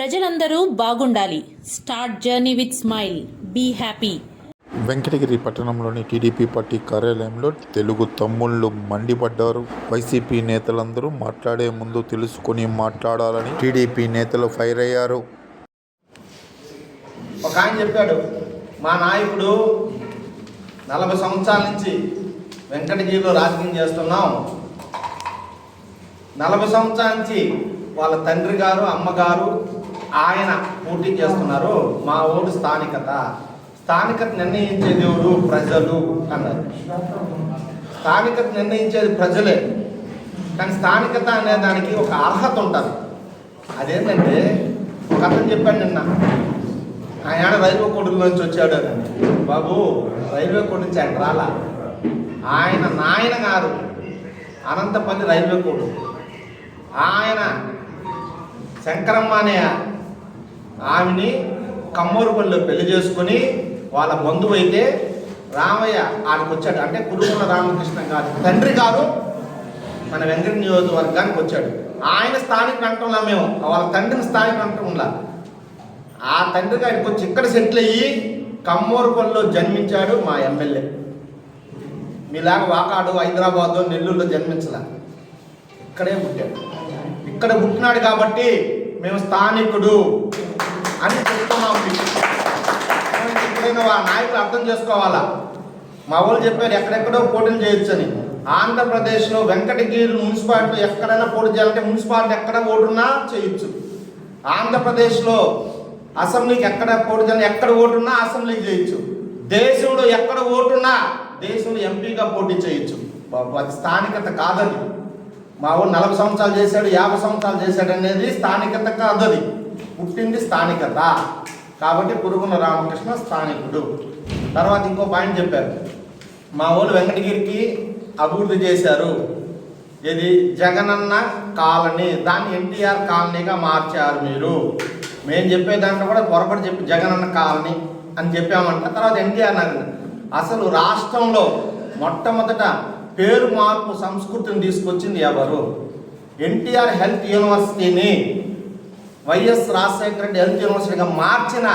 ప్రజలందరూ బాగుండాలి. Start journey with smile. Be happy. Venkatagiri పట్టణంలోని టీడీపీ పార్టీ కార్యాలయంలో తెలుగు తమ్ముళ్లు మండిపడ్డారు. వైసీపీ నేతలందరూ మాట్లాడే ముందు తెలుసుకొని మాట్లాడాలని టీడీపీ నేతలు ఫైర్ అయ్యారు. ఒక ఆయన చెప్పాడు, మా నాయకుడు 40 సంవత్సరాల నుంచి వెంకటగిరిలో రాజకీయం చేస్తున్నాం. 40 సంవత్సరాల నుంచి వాళ్ళ తండ్రి గారు అమ్మగారు ఆయన పోటీ చేస్తున్నారు. మా ఓటు స్థానికత నిర్ణయించేది ఎవరు? ప్రజలు అన్నారు. స్థానికత నిర్ణయించేది ప్రజలే, కానీ స్థానికత అనే దానికి ఒక అర్హత ఉంటుంది. అదేంటంటే ఒక అతను చెప్పాడు నిన్న, ఆయన రైల్వే కోడ్ నుంచి వచ్చాడు అని. బాబు, రైల్వే కోడ్ నుంచి ఆయన రాలా. ఆయన నాయన గారు అనంతపల్లి రైల్వే కోడ్. ఆయన శంకరమ్మ అనే ఆమెని కమ్మూరుపల్లిలో పెళ్లి చేసుకుని వాళ్ళ బంధువు అయితే రామయ్య ఆడికి వచ్చాడు. అంటే కురుమల రామకృష్ణ గారి తండ్రి గారు మన వెంకట నియోజకవర్గానికి వచ్చాడు. ఆయన స్థానిక అంటంలా, మేము వాళ్ళ తండ్రిని స్థానిక అంటంలా. ఆ తండ్రి గారికి వచ్చి ఇక్కడ సెటిల్ అయ్యి కమ్మూరుపల్లిలో జన్మించాడు మా ఎమ్మెల్యే. మీలాగా వాకాడు హైదరాబాదు నెల్లూరులో జన్మించలే, ఇక్కడే పుట్టాడు. ఇక్కడ పుట్టినాడు కాబట్టి మేము స్థానికుడు అని చెప్తున్నాం. ఎప్పుడైనా ఆ నాయకులు అర్థం చేసుకోవాలా. మా వాళ్ళు చెప్పారు ఎక్కడెక్కడో పోటీలు చేయొచ్చు అని. ఆంధ్రప్రదేశ్లో వెంకటగిరి మున్సిపాలిటీ ఎక్కడైనా పోటీ చేయాలంటే మున్సిపాలిటీ ఎక్కడ ఓటున్నా చేయొచ్చు. ఆంధ్రప్రదేశ్లో అసెంబ్లీకి ఎక్కడ పోటీ చేయాలి, ఎక్కడ ఓటున్నా అసెంబ్లీకి చేయొచ్చు. దేశంలో ఎక్కడ ఓటున్నా దేశంలో ఎంపీగా పోటీ చేయొచ్చు. బాబు, అది స్థానికత కాదని. మా ఊరు 40 సంవత్సరాలు చేశాడు, 50 సంవత్సరాలు చేశాడు అనేది స్థానికత కాదు. అది పుట్టింది స్థానికత కాబట్టి పురుగుల రామకృష్ణ స్థానికుడు. తర్వాత ఇంకో పాయింట్ చెప్పారు, మా ఊరు వెంకటగిరికి అభివృద్ధి చేశారు. ఇది జగనన్న కాలనీ, దాన్ని ఎన్టీఆర్ కాలనీగా మార్చారు మీరు. మేము చెప్పే దాంట్లో కూడా పొరపాటు చెప్పి జగనన్న కాలనీ అని చెప్పామంట. తర్వాత ఎన్టీఆర్ నగర్. అసలు రాష్ట్రంలో మొట్టమొదట పేరు మార్పు సంస్కృతిని తీసుకొచ్చింది ఎవరు? ఎన్టీఆర్ హెల్త్ యూనివర్సిటీని వైఎస్ రాజశేఖర రెడ్డి హెల్త్ యూనివర్సిటీగా మార్చిన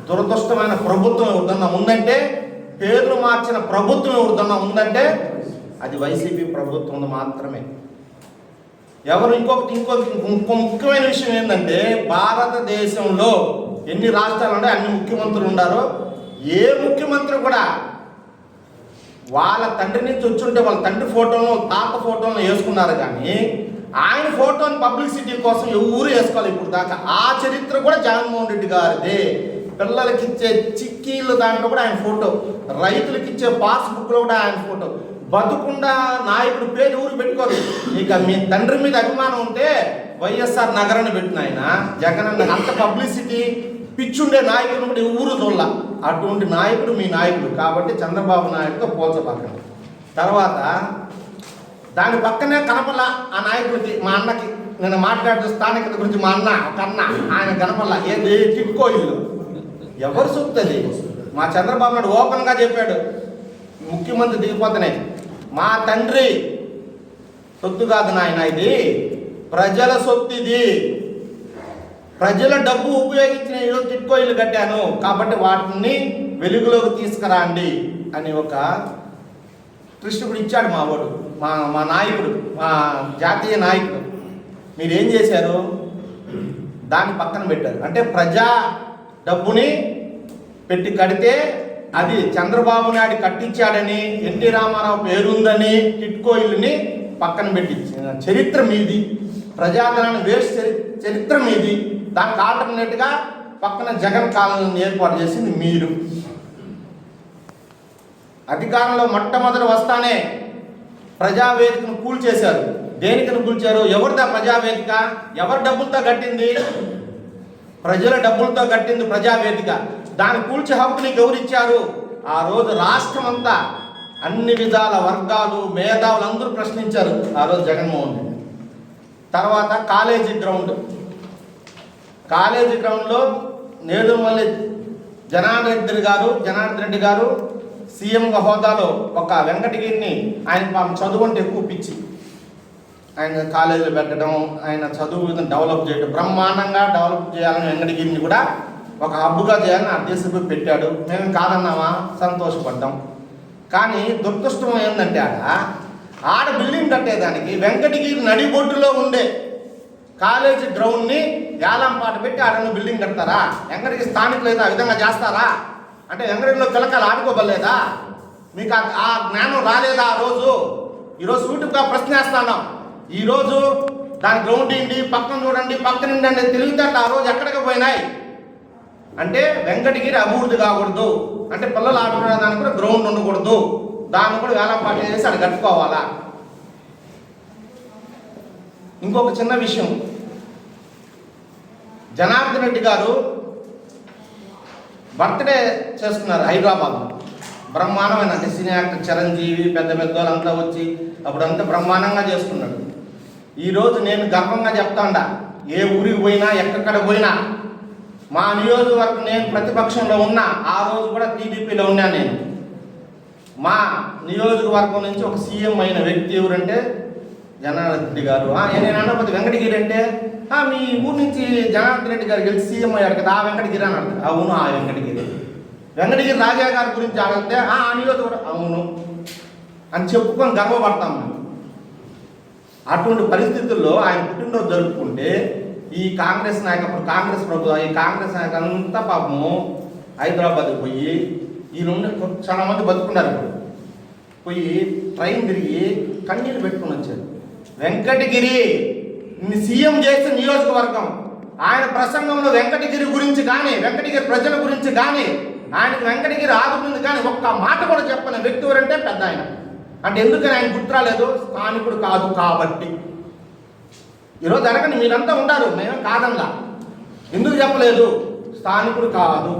దురదృష్టమైన ప్రభుత్వం ఎవరిదన్నా ఉందంటే, పేర్లు మార్చిన ప్రభుత్వం ఎవరిదన్నా ఉందంటే అది వైసీపీ ప్రభుత్వం మాత్రమే. ఎవరు? ఇంకో ముఖ్యమైన విషయం ఏంటంటే, భారతదేశంలో ఎన్ని రాష్ట్రాలు ఉంటే అన్ని ముఖ్యమంత్రులు ఉన్నారో ఏ ముఖ్యమంత్రి కూడా వాళ్ళ తండ్రి నుంచి వచ్చుంటే వాళ్ళ తండ్రి ఫోటోను తాత ఫోటోను వేసుకున్నారు, కానీ ఆయన ఫోటోని పబ్లిసిటీ కోసం ఎవరు వేసుకోవాలి ఇప్పుడు దాకా. ఆ చరిత్ర కూడా జగన్మోహన్ రెడ్డి గారిదే. పిల్లలకి ఇచ్చే చిక్కీలు దాంట్లో కూడా ఆయన ఫోటో, రైతులకి ఇచ్చే పాస్బుక్లో కూడా ఆయన ఫోటో. బతుకుండా నాయకుడు పేరు ఊరు పెట్టుకోరు. ఇక మీ తండ్రి మీద అభిమానం ఉంటే వైఎస్ఆర్ నగరాన్ని పెట్టిన ఆయన జగన్ అన్న అంత పబ్లిసిటీ పిచ్చుండే నాయకుడు కూడా ఊరు చూడాల. అటువంటి నాయకుడు మీ నాయకుడు కాబట్టి చంద్రబాబు నాయుడుతో పోల్చబక్కండి. తర్వాత దాని పక్కనే కనపల్ల ఆ నాయకుడికి, మా అన్నకి నేను మాట్లాడుతూ స్థానికత గురించి మా అన్న ఒక అన్న ఆయన కనపల్ల ఏది టిట్కో ఇల్లు ఎవరు సొత్తది? మా చంద్రబాబు నాయుడు ఓపెన్గా చెప్పాడు, ముఖ్యమంత్రి దిగిపోతేనే, మా తండ్రి సొత్తు కాదు నాయన, ఇది ప్రజల సొత్తు, ఇది ప్రజల డబ్బు ఉపయోగించిన ఇల్లు టిట్కో ఇల్లు కట్టాను కాబట్టి వాటిని వెలుగులోకి తీసుకురండి అని ఒక ట్విస్ట్ కూడా ఇచ్చాడు మా వాడు, మా నాయకుడు, మా జాతీయ నాయకుడు. మీరేం చేశారు? దాన్ని పక్కన పెట్టారు. అంటే ప్రజా డబ్బుని పెట్టి కడితే అది చంద్రబాబు నాయుడు కట్టించాడని, ఎన్టీ రామారావు పేరుందని టిట్కో ఇల్లుని పక్కన పెట్టి చరిత్ర మీది, ప్రజాధనాన్ని వేస్ట్ చరిత్ర మీది. దానికి ఆల్టర్నేట్గా పక్కన జగన్ కాలనీని ఏర్పాటు చేసింది మీరు. అధికారంలో మొట్టమొదటి వస్తానే ప్రజావేదికను కూల్చేశారు. దేనికని కూల్చారు? ఎవరిదా ప్రజావేదిక? ఎవరి డబ్బులతో కట్టింది? ప్రజల డబ్బులతో కట్టింది ప్రజావేదిక. దాన్ని కూల్చే హక్కు నీకు ఎవరిచ్చారు? ఆ రోజు రాష్ట్రం అంతా అన్ని విధాల వర్గాలు మేధావులు అందరూ ప్రశ్నించారు ఆ రోజు జగన్మోహన్ రెడ్డి. తర్వాత కాలేజీ గ్రౌండ్లో నేదుమల్లి జనార్దన్ రెడ్డి గారు సీఎం హోదాలో ఒక వెంకటగిరిని ఆయన చదువు అంటే ఎక్కువ పిచ్చి ఆయన కాలేజీలు పెట్టడం, ఆయన చదువు డెవలప్ చేయడం, బ్రహ్మాండంగా డెవలప్ చేయాలని వెంకటగిరిని కూడా ఒక హబ్బుగా చేయాలని అధ్యక్షుడు పెట్టాడు. మేము కాదన్నామా, సంతోషపడ్డాం. కానీ దురదృష్టం ఏంటంటే ఆడ బిల్డింగ్ కట్టేదానికి వెంకటగిరి నడిబొడ్డులో ఉండే కాలేజీ గ్రౌండ్ని యాలంపాట పెట్టి ఆడను బిల్డింగ్ కడతారా? వెంకటగిరి స్థానికులు అయితే ఆ విధంగా చేస్తారా? అంటే వెంకటగిరిలో పిల్లకాయలు ఆడుకోబలేదా? మీకు ఆ జ్ఞానం రాలేదా ఆ రోజు? ఈరోజు సూటిగా ప్రశ్నేస్తున్నాం. ఈరోజు దాని గ్రౌండ్ ఏంటి, పక్కన చూడండి, పక్కన ఏంటంటే తెలివితేటలు ఆ రోజు ఎక్కడికి పోయినాయి? అంటే వెంకటగిరి అభివృద్ధి కాకూడదు అంటే పిల్లలు ఆడుకునే దానికి కూడా గ్రౌండ్ ఉండకూడదు, దాన్ని కూడా వేలంపాట చేసి అది కట్టుకోవాలా? ఇంకొక చిన్న విషయం, జనార్దన్ రెడ్డి గారు బర్త్డే చేసుకున్నారు హైదరాబాద్. బ్రహ్మాండమైన అంటే సినీ యాక్టర్ చిరంజీవి పెద్ద వాళ్ళంతా వచ్చి అప్పుడంతా బ్రహ్మాండంగా చేసుకున్నాడు. ఈరోజు నేను గర్వంగా చెప్తాండా, ఏ ఊరికి పోయినా ఎక్కడ పోయినా మా నియోజకవర్గం, నేను ప్రతిపక్షంలో ఉన్నా ఆ రోజు కూడా టీడీపీలో ఉన్నా. నేను మా నియోజకవర్గం నుంచి ఒక సీఎం అయిన వ్యక్తి ఎవరంటే జనార్దన్ రెడ్డి గారు. నేను అన్నపోతే వెంకటగిరి అంటే మీ ఊరు నుంచి జనార్దన్ రెడ్డి గారు గెలిచి సీఎం అయ్యాడు కదా, ఆ వెంకటగిరి అని అడుగుతారు. అవును, ఆ వెంకటగిరి. వెంకటగిరి రాజా గారి గురించి అడిగితే ఆ నియోజకవర్గం అవును అని చెప్పుకొని గర్వపడతాం మేము. అటువంటి పరిస్థితుల్లో ఆయన పుట్టినరోజు జరుపుకుంటే ఈ కాంగ్రెస్ నాయకులు, కాంగ్రెస్ ప్రభుత్వం, ఈ కాంగ్రెస్ నాయకులంతా పాపము హైదరాబాద్కి పోయి వీళ్ళుండి చాలా మంది బతుకున్నారు. ఇప్పుడు పోయి ట్రైన్ తిరిగి కన్నీళ్ళు పెట్టుకుని వచ్చారు. వెంకటగిరి సీఎం చేసిన నియోజకవర్గం, ఆయన ప్రసంగంలో వెంకటగిరి గురించి కానీ వెంకటగిరి ప్రజల గురించి కానీ ఆయనకు వెంకటగిరి ఆదుకుంది కానీ ఒక్క మాట కూడా చెప్పని వ్యక్తి ఎవరంటే పెద్ద ఆయన. అంటే ఎందుకని ఆయన గుర్తురాలేదు? స్థానికుడు కాదు కాబట్టి. ఈరోజు అనకండి, మీరంతా ఉంటారు, మేము కాదల్లా. ఎందుకు చెప్పలేదు? స్థానికుడు కాదు.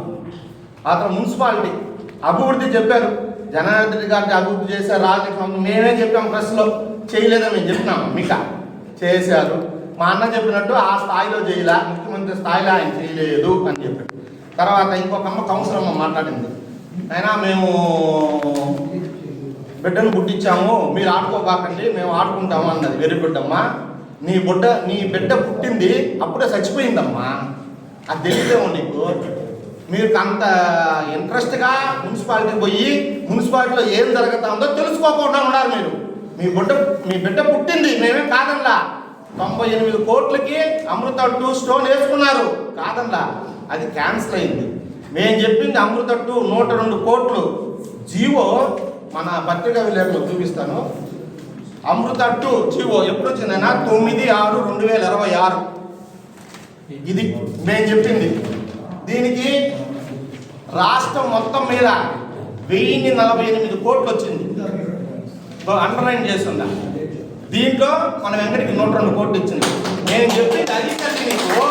అతను మున్సిపాలిటీ అభివృద్ధి చెప్పారు, జనార్దన్ రెడ్డి గారికి అభివృద్ధి చేశారు. రాజకీయ మేమే చెప్పాము, ప్రెస్లో చేయలేదని మేము చెప్పినాము, మీకు చేశారు. మా అన్న చెప్పినట్టు ఆ స్థాయిలో చేయలే, ముఖ్యమంత్రి స్థాయిలో ఆయన చేయలేదు అని చెప్పాడు. తర్వాత ఇంకొక అమ్మ కౌన్సిలర్ మాట్లాడింది, అయినా మేము బిడ్డను పుట్టించాము, మీరు ఆడుకోబాకండి, మేము ఆడుకుంటాము అన్నది. వెరీ గుడ్ అమ్మా, నీ బిడ్డ పుట్టింది అప్పుడే చచ్చిపోయిందమ్మా, అది తెలియదేమో నీకు. మీరు అంత ఇంట్రెస్ట్గా మున్సిపాలిటీకి పోయి మున్సిపాలిటీలో ఏం జరుగుతుందో తెలుసుకోకుండా ఉన్నారు మీరు. మీ బిడ్డ పుట్టింది, మేమే కాదల్లా. 98 కోట్లకి అమృత 2 స్టోన్ వేసుకున్నారు, కాదల్లా. అది క్యాన్సిల్ అయింది. మేము చెప్పింది అమృత 2 102 కోట్లు జీవో మన పత్రికా విలేకరులు చూపిస్తాను. అమృత 2 జీవో ఎప్పుడు వచ్చిందైనా 9/6/2026. ఇది మేము చెప్పింది. దీనికి రాష్ట్రం మొత్తం మీద 1048 కోట్లు వచ్చింది, అండర్లైన్ చేస్తుందా. దీంట్లో మన వెంకటగిరి 102 కోట్లు ఇచ్చింది. నేను చెప్పింది అది కలిసి నీకు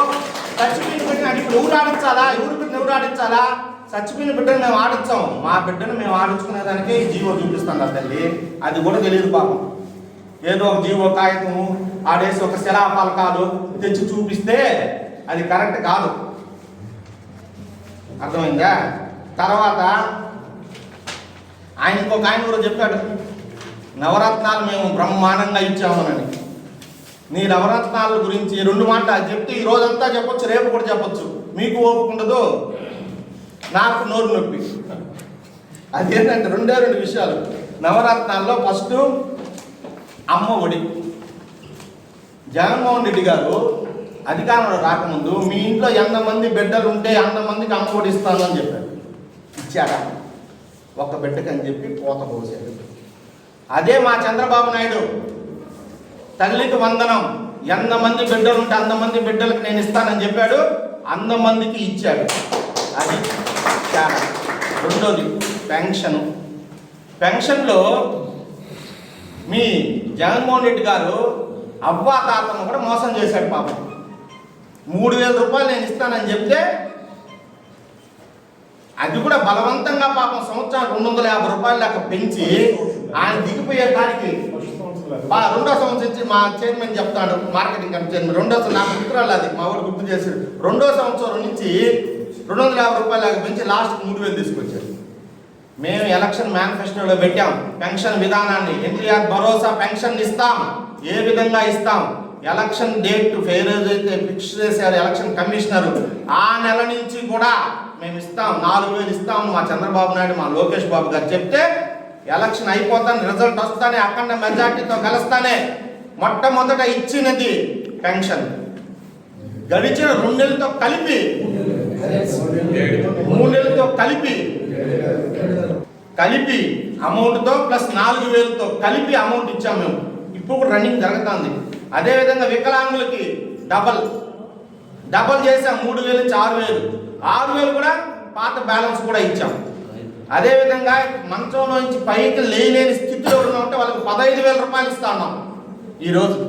చచ్చిపోయిన బిడ్డను ఇప్పుడు ఎవరు ఆడించాలా? ఎవరి బిడ్డను ఎవరు ఆడించాలా? చచ్చిపోయిన బిడ్డను మేము ఆడించాము, మా బిడ్డను మేము ఆడించుకునేదానికే ఈ జీవో చూపిస్తాను తల్లి. అది కూడా తెలియదు పాపం. ఏదో ఒక జీవో కాగితము ఆడేసి ఒక శిలాఫలకాలు తెచ్చి చూపిస్తే అది కరెక్ట్ కాదు, అర్థమైందా? తర్వాత ఆయన ఇంకొక ఆయన కూడా చెప్పాడు, నవరత్నాలు మేము బ్రహ్మాండంగా ఇచ్చామని. నీ నవరత్నాల గురించి 2 మాటలు చెప్తే ఈ రోజంతా చెప్పొచ్చు, రేపు కూడా చెప్పొచ్చు. మీకు ఓపుకుండదు, నాకు నోరు నొప్పి. అదేంటంటే 2 విషయాలు. నవరత్నాల్లో ఫస్ట్ అమ్మ ఒడి. జగన్మోహన్ రెడ్డి గారు అధికారంలో రాకముందు మీ ఇంట్లో ఎంతమంది బిడ్డలు ఉంటే అంతమందికి అమ్మ ఒడి ఇస్తాను అని చెప్పారు. ఇచ్చారా? ఒక్క బిడ్డకి అని చెప్పి కోత పోసాడు. అదే మా చంద్రబాబు నాయుడు తల్లికి వందనం, ఎంతమంది బిడ్డలు ఉంటే అంతమంది బిడ్డలకు నేను ఇస్తానని చెప్పాడు, అంతమందికి ఇచ్చాడు. అది చాలా. రెండోది పెన్షన్. పెన్షన్లో మీ జగన్మోహన్ రెడ్డి గారు అవ్వా తాతను కూడా మోసం చేశాడు పాపం. 3000 రూపాయలు నేను ఇస్తానని చెప్తే అది కూడా బలవంతంగా పాపం సంవత్సరానికి 250 రూపాయలు దాకా పెంచి ఆయన దిగిపోయే కాడికి 2వ సంవత్సరం నుంచి మా చైర్మన్ చెప్తాడు, మార్కెటింగ్ కమిటీ చైర్మన్, 2వ సంవత్సరం నాకు గుర్తురాలి, అది మా ఊరు గుర్తు చేశాడు. 2వ సంవత్సరం నుంచి 250 రూపాయలు దాకా పెంచి లాస్ట్కి 3000 తీసుకొచ్చారు. మేము ఎలక్షన్ మేనిఫెస్టోలో పెట్టాం పెన్షన్ విధానాన్ని, ఎన్టీఆర్ భరోసా పెన్షన్ ఇస్తాం, ఏ విధంగా ఇస్తాం. ఎలక్షన్ డేట్ అయితే ఫిక్స్ చేశారు ఎలక్షన్ కమిషనర్, ఆ నెల నుంచి కూడా మేము ఇస్తాం, 4,000 ఇస్తామని మా చంద్రబాబు నాయుడు మా లోకేష్ బాబు గారు చెప్తే ఎలక్షన్ అయిపోతాను, రిజల్ట్ వస్తానే, అఖండ మెజార్టీతో గెలుస్తానే మొట్టమొదట ఇచ్చినది పెన్షన్. గడిచిన 2 నెలలతో కలిపి 3 నెలలతో కలిపి అమౌంట్తో ప్లస్ 4,000తో కలిపి అమౌంట్ ఇచ్చాము మేము. ఇప్పుడు కూడా రన్నింగ్ జరుగుతుంది. అదేవిధంగా వికలాంగులకి డబల్ చేసాం, 3,000 నుంచి 6,000. 6,000 కూడా పాత బ్యాలెన్స్ కూడా ఇచ్చాం. అదేవిధంగా మంచంలో నుంచి పైకి లేని స్థితిలో ఉంటే వాళ్ళకి 15,000 రూపాయలు ఇస్తా ఉన్నాం ఈరోజు.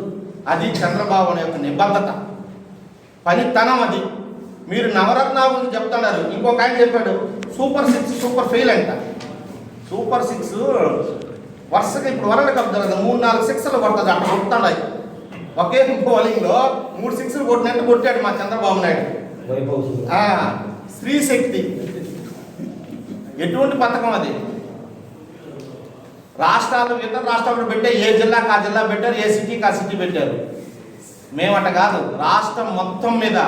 అది చంద్రబాబు అనే యొక్క నిబద్ధత, పనితనం. అది మీరు నవరత్నాల గురించి చెప్తున్నారు. ఇంకొక ఆయన చెప్పాడు సూపర్ 6 సూపర్ ఫెయిల్ అంట. సూపర్ 6 వరుసగా ఇప్పుడు వరల్డ్ కప్ జరగదు, 3-4 6లు కొడుతుంది, అట్లా కొడుతున్నాయి. ఒకే బౌలింగ్లో 3 6లు కొట్టినట్టు కొట్టాడు మా చంద్రబాబు నాయుడు. స్త్రీ శక్తి ఎటువంటి పథకం అది? రాష్ట్రాలు ఇతర రాష్ట్రాలు పెట్టే, ఏ జిల్లాకు ఆ జిల్లా పెట్టారు, ఏ సిటీకి ఆ సిటీ పెట్టారు. మేమట కాదు, రాష్ట్రం మొత్తం మీద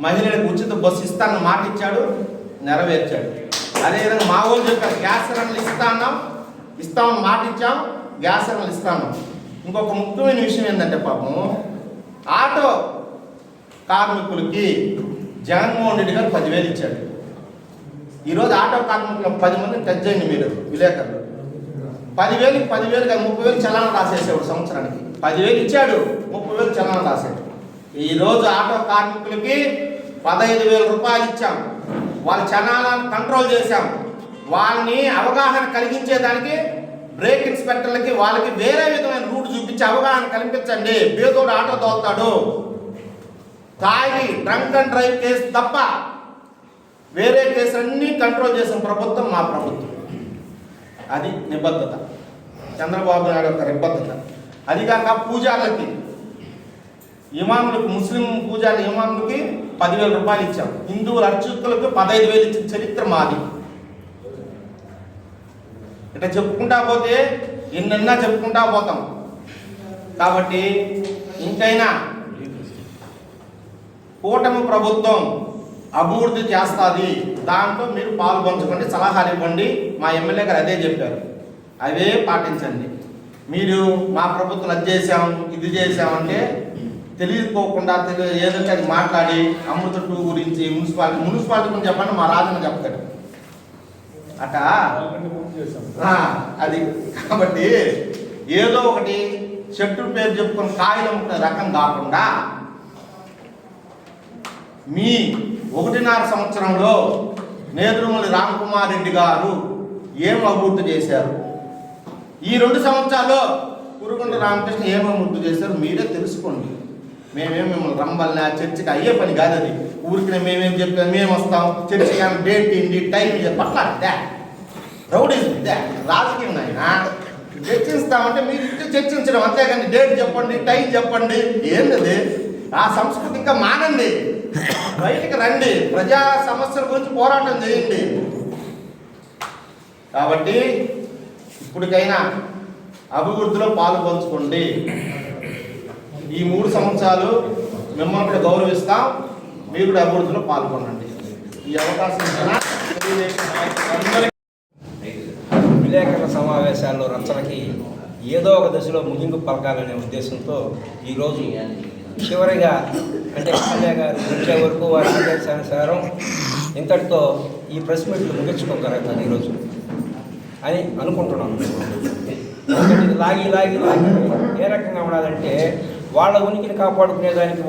మహిళలకు ఉచిత బస్సు ఇస్తానని మాట ఇచ్చాడు, నెరవేర్చాడు. అదేవిధంగా మా వాళ్ళు చెప్పారు గ్యాస్ సిలిండర్లు ఇస్తామని మాట ఇచ్చాం, గ్యాస్ సిలిండర్లు ఇస్తాను. ఇంకొక ముఖ్యమైన విషయం ఏంటంటే పాపం ఆటో కార్మికులకి జగన్మోహన్ రెడ్డి గారు 10,000 ఇచ్చాడు. ఈరోజు ఆటో కార్మికులు 10 మందిని టచ్ చేయండి మీరు విలేకరులు. 10,000కి 10,000 కాదు 30,000 చలానా రాసేసాడు సంవత్సరానికి. 10,000 ఇచ్చాడు, 30,000 చలానా రాశాడు. ఈరోజు ఆటో కార్మికులకి 15,000 రూపాయలు ఇచ్చాం. వాళ్ళ చలానాలను కంట్రోల్ చేశాం. వాళ్ళని అవగాహన కలిగించేదానికి బ్రేక్ ఇన్స్పెక్టర్లకి వాళ్ళకి వేరే విధమైన రూట్ చూపించి అవగాహన కల్పించండి. బేదోడు ఆటో తోలుతాడు, తాగి డ్రంక్ అండ్ డ్రైవ్ కేసు తప్ప వేరే కేసులన్నీ కంట్రోల్ చేసిన ప్రభుత్వం మా ప్రభుత్వం. అది నిబద్ధత, చంద్రబాబు నాయుడు యొక్క నిబద్ధత. అది కాక పూజార్లకి, ఇమాములకు, ముస్లిం పూజారి ఇమాములకి 10,000 రూపాయలు ఇచ్చాం. హిందువుల అర్చకులకు 15,000 ఇచ్చిన చరిత్ర మాది. ఇట్లా చెప్పుకుంటా పోతే ఎన్నన్నా చెప్పుకుంటా పోతాం. కాబట్టి ఇంకైనా కూటమి ప్రభుత్వం అభివృద్ధి చేస్తుంది, దాంట్లో మీరు పాల్పంచుకోండి, సలహాలు ఇవ్వండి. మా ఎమ్మెల్యే గారు అదే చెప్పారు, అవే పాటించండి. మీరు మా ప్రభుత్వం అది చేసాం ఇది చేసామంటే తెలియకోకుండా ఏదంటే అది మాట్లాడి అమృత 2 గురించి మున్సిపాలిటీ గురించి చెప్పండి, మా రాజన్న చెప్తాడు అట అది. కాబట్టి ఏదో ఒకటి చెట్టు పేరు చెప్పుకొని కాయలు అమ్ముకునే రకం కాకుండా మీ 1.5 సంవత్సరంలో నేదురుమల్లి రామకుమార్ రెడ్డి గారు ఏం అభివృద్ధి చేశారు, ఈ 2 సంవత్సరాల్లో కురుగుంట రామకృష్ణ ఏం అభివృద్ధి చేశారు మీరే తెలుసుకోండి. మేమేం మిమ్మల్ని రమ్మల్ని చర్చికి అయ్యే పని కాదు అది. ఊరికి మేమేం చెప్తాం, మేము వస్తాం చర్చికి, కానీ డేట్ ఏంటి టైం పట్ల రౌడీజం రాజకీయం అయినా చర్చిస్తామంటే మీరు చర్చించడం, అంతేగాని డేట్ చెప్పండి టైం చెప్పండి ఏంటది? ఆ సంస్కృతి ఇంకా మానండి, బయటికి రండి, ప్రజా సమస్యల గురించి పోరాటం చేయండి. కాబట్టి ఇప్పటికైనా అభివృద్ధిలో పాలు పంచుకోండి. ఈ 3 సంవత్సరాలు మిమ్మల్ని కూడా గౌరవిస్తాం, మీరు కూడా అభివృద్ధిలో పాల్గొనండి. ఈ అవకాశం విలేకరుల సమావేశాల్లో రచనకి ఏదో ఒక దశలో ముగింపు పలకాలనే ఉద్దేశంతో ఈరోజు చివరిగా అంటే ఎమ్మెల్యే గారు వచ్చే వరకు వారి ఆదేశానుసారం ఇంతటితో ఈ ప్రెస్ మీట్లు ముగించుకోవడం జరుగుతుంది ఈరోజు అని అనుకుంటున్నాను. ఇది లాగి ఏ రకంగా ఉండాలంటే వాళ్ళ ఉనికిని కాపాడుకునేదానికి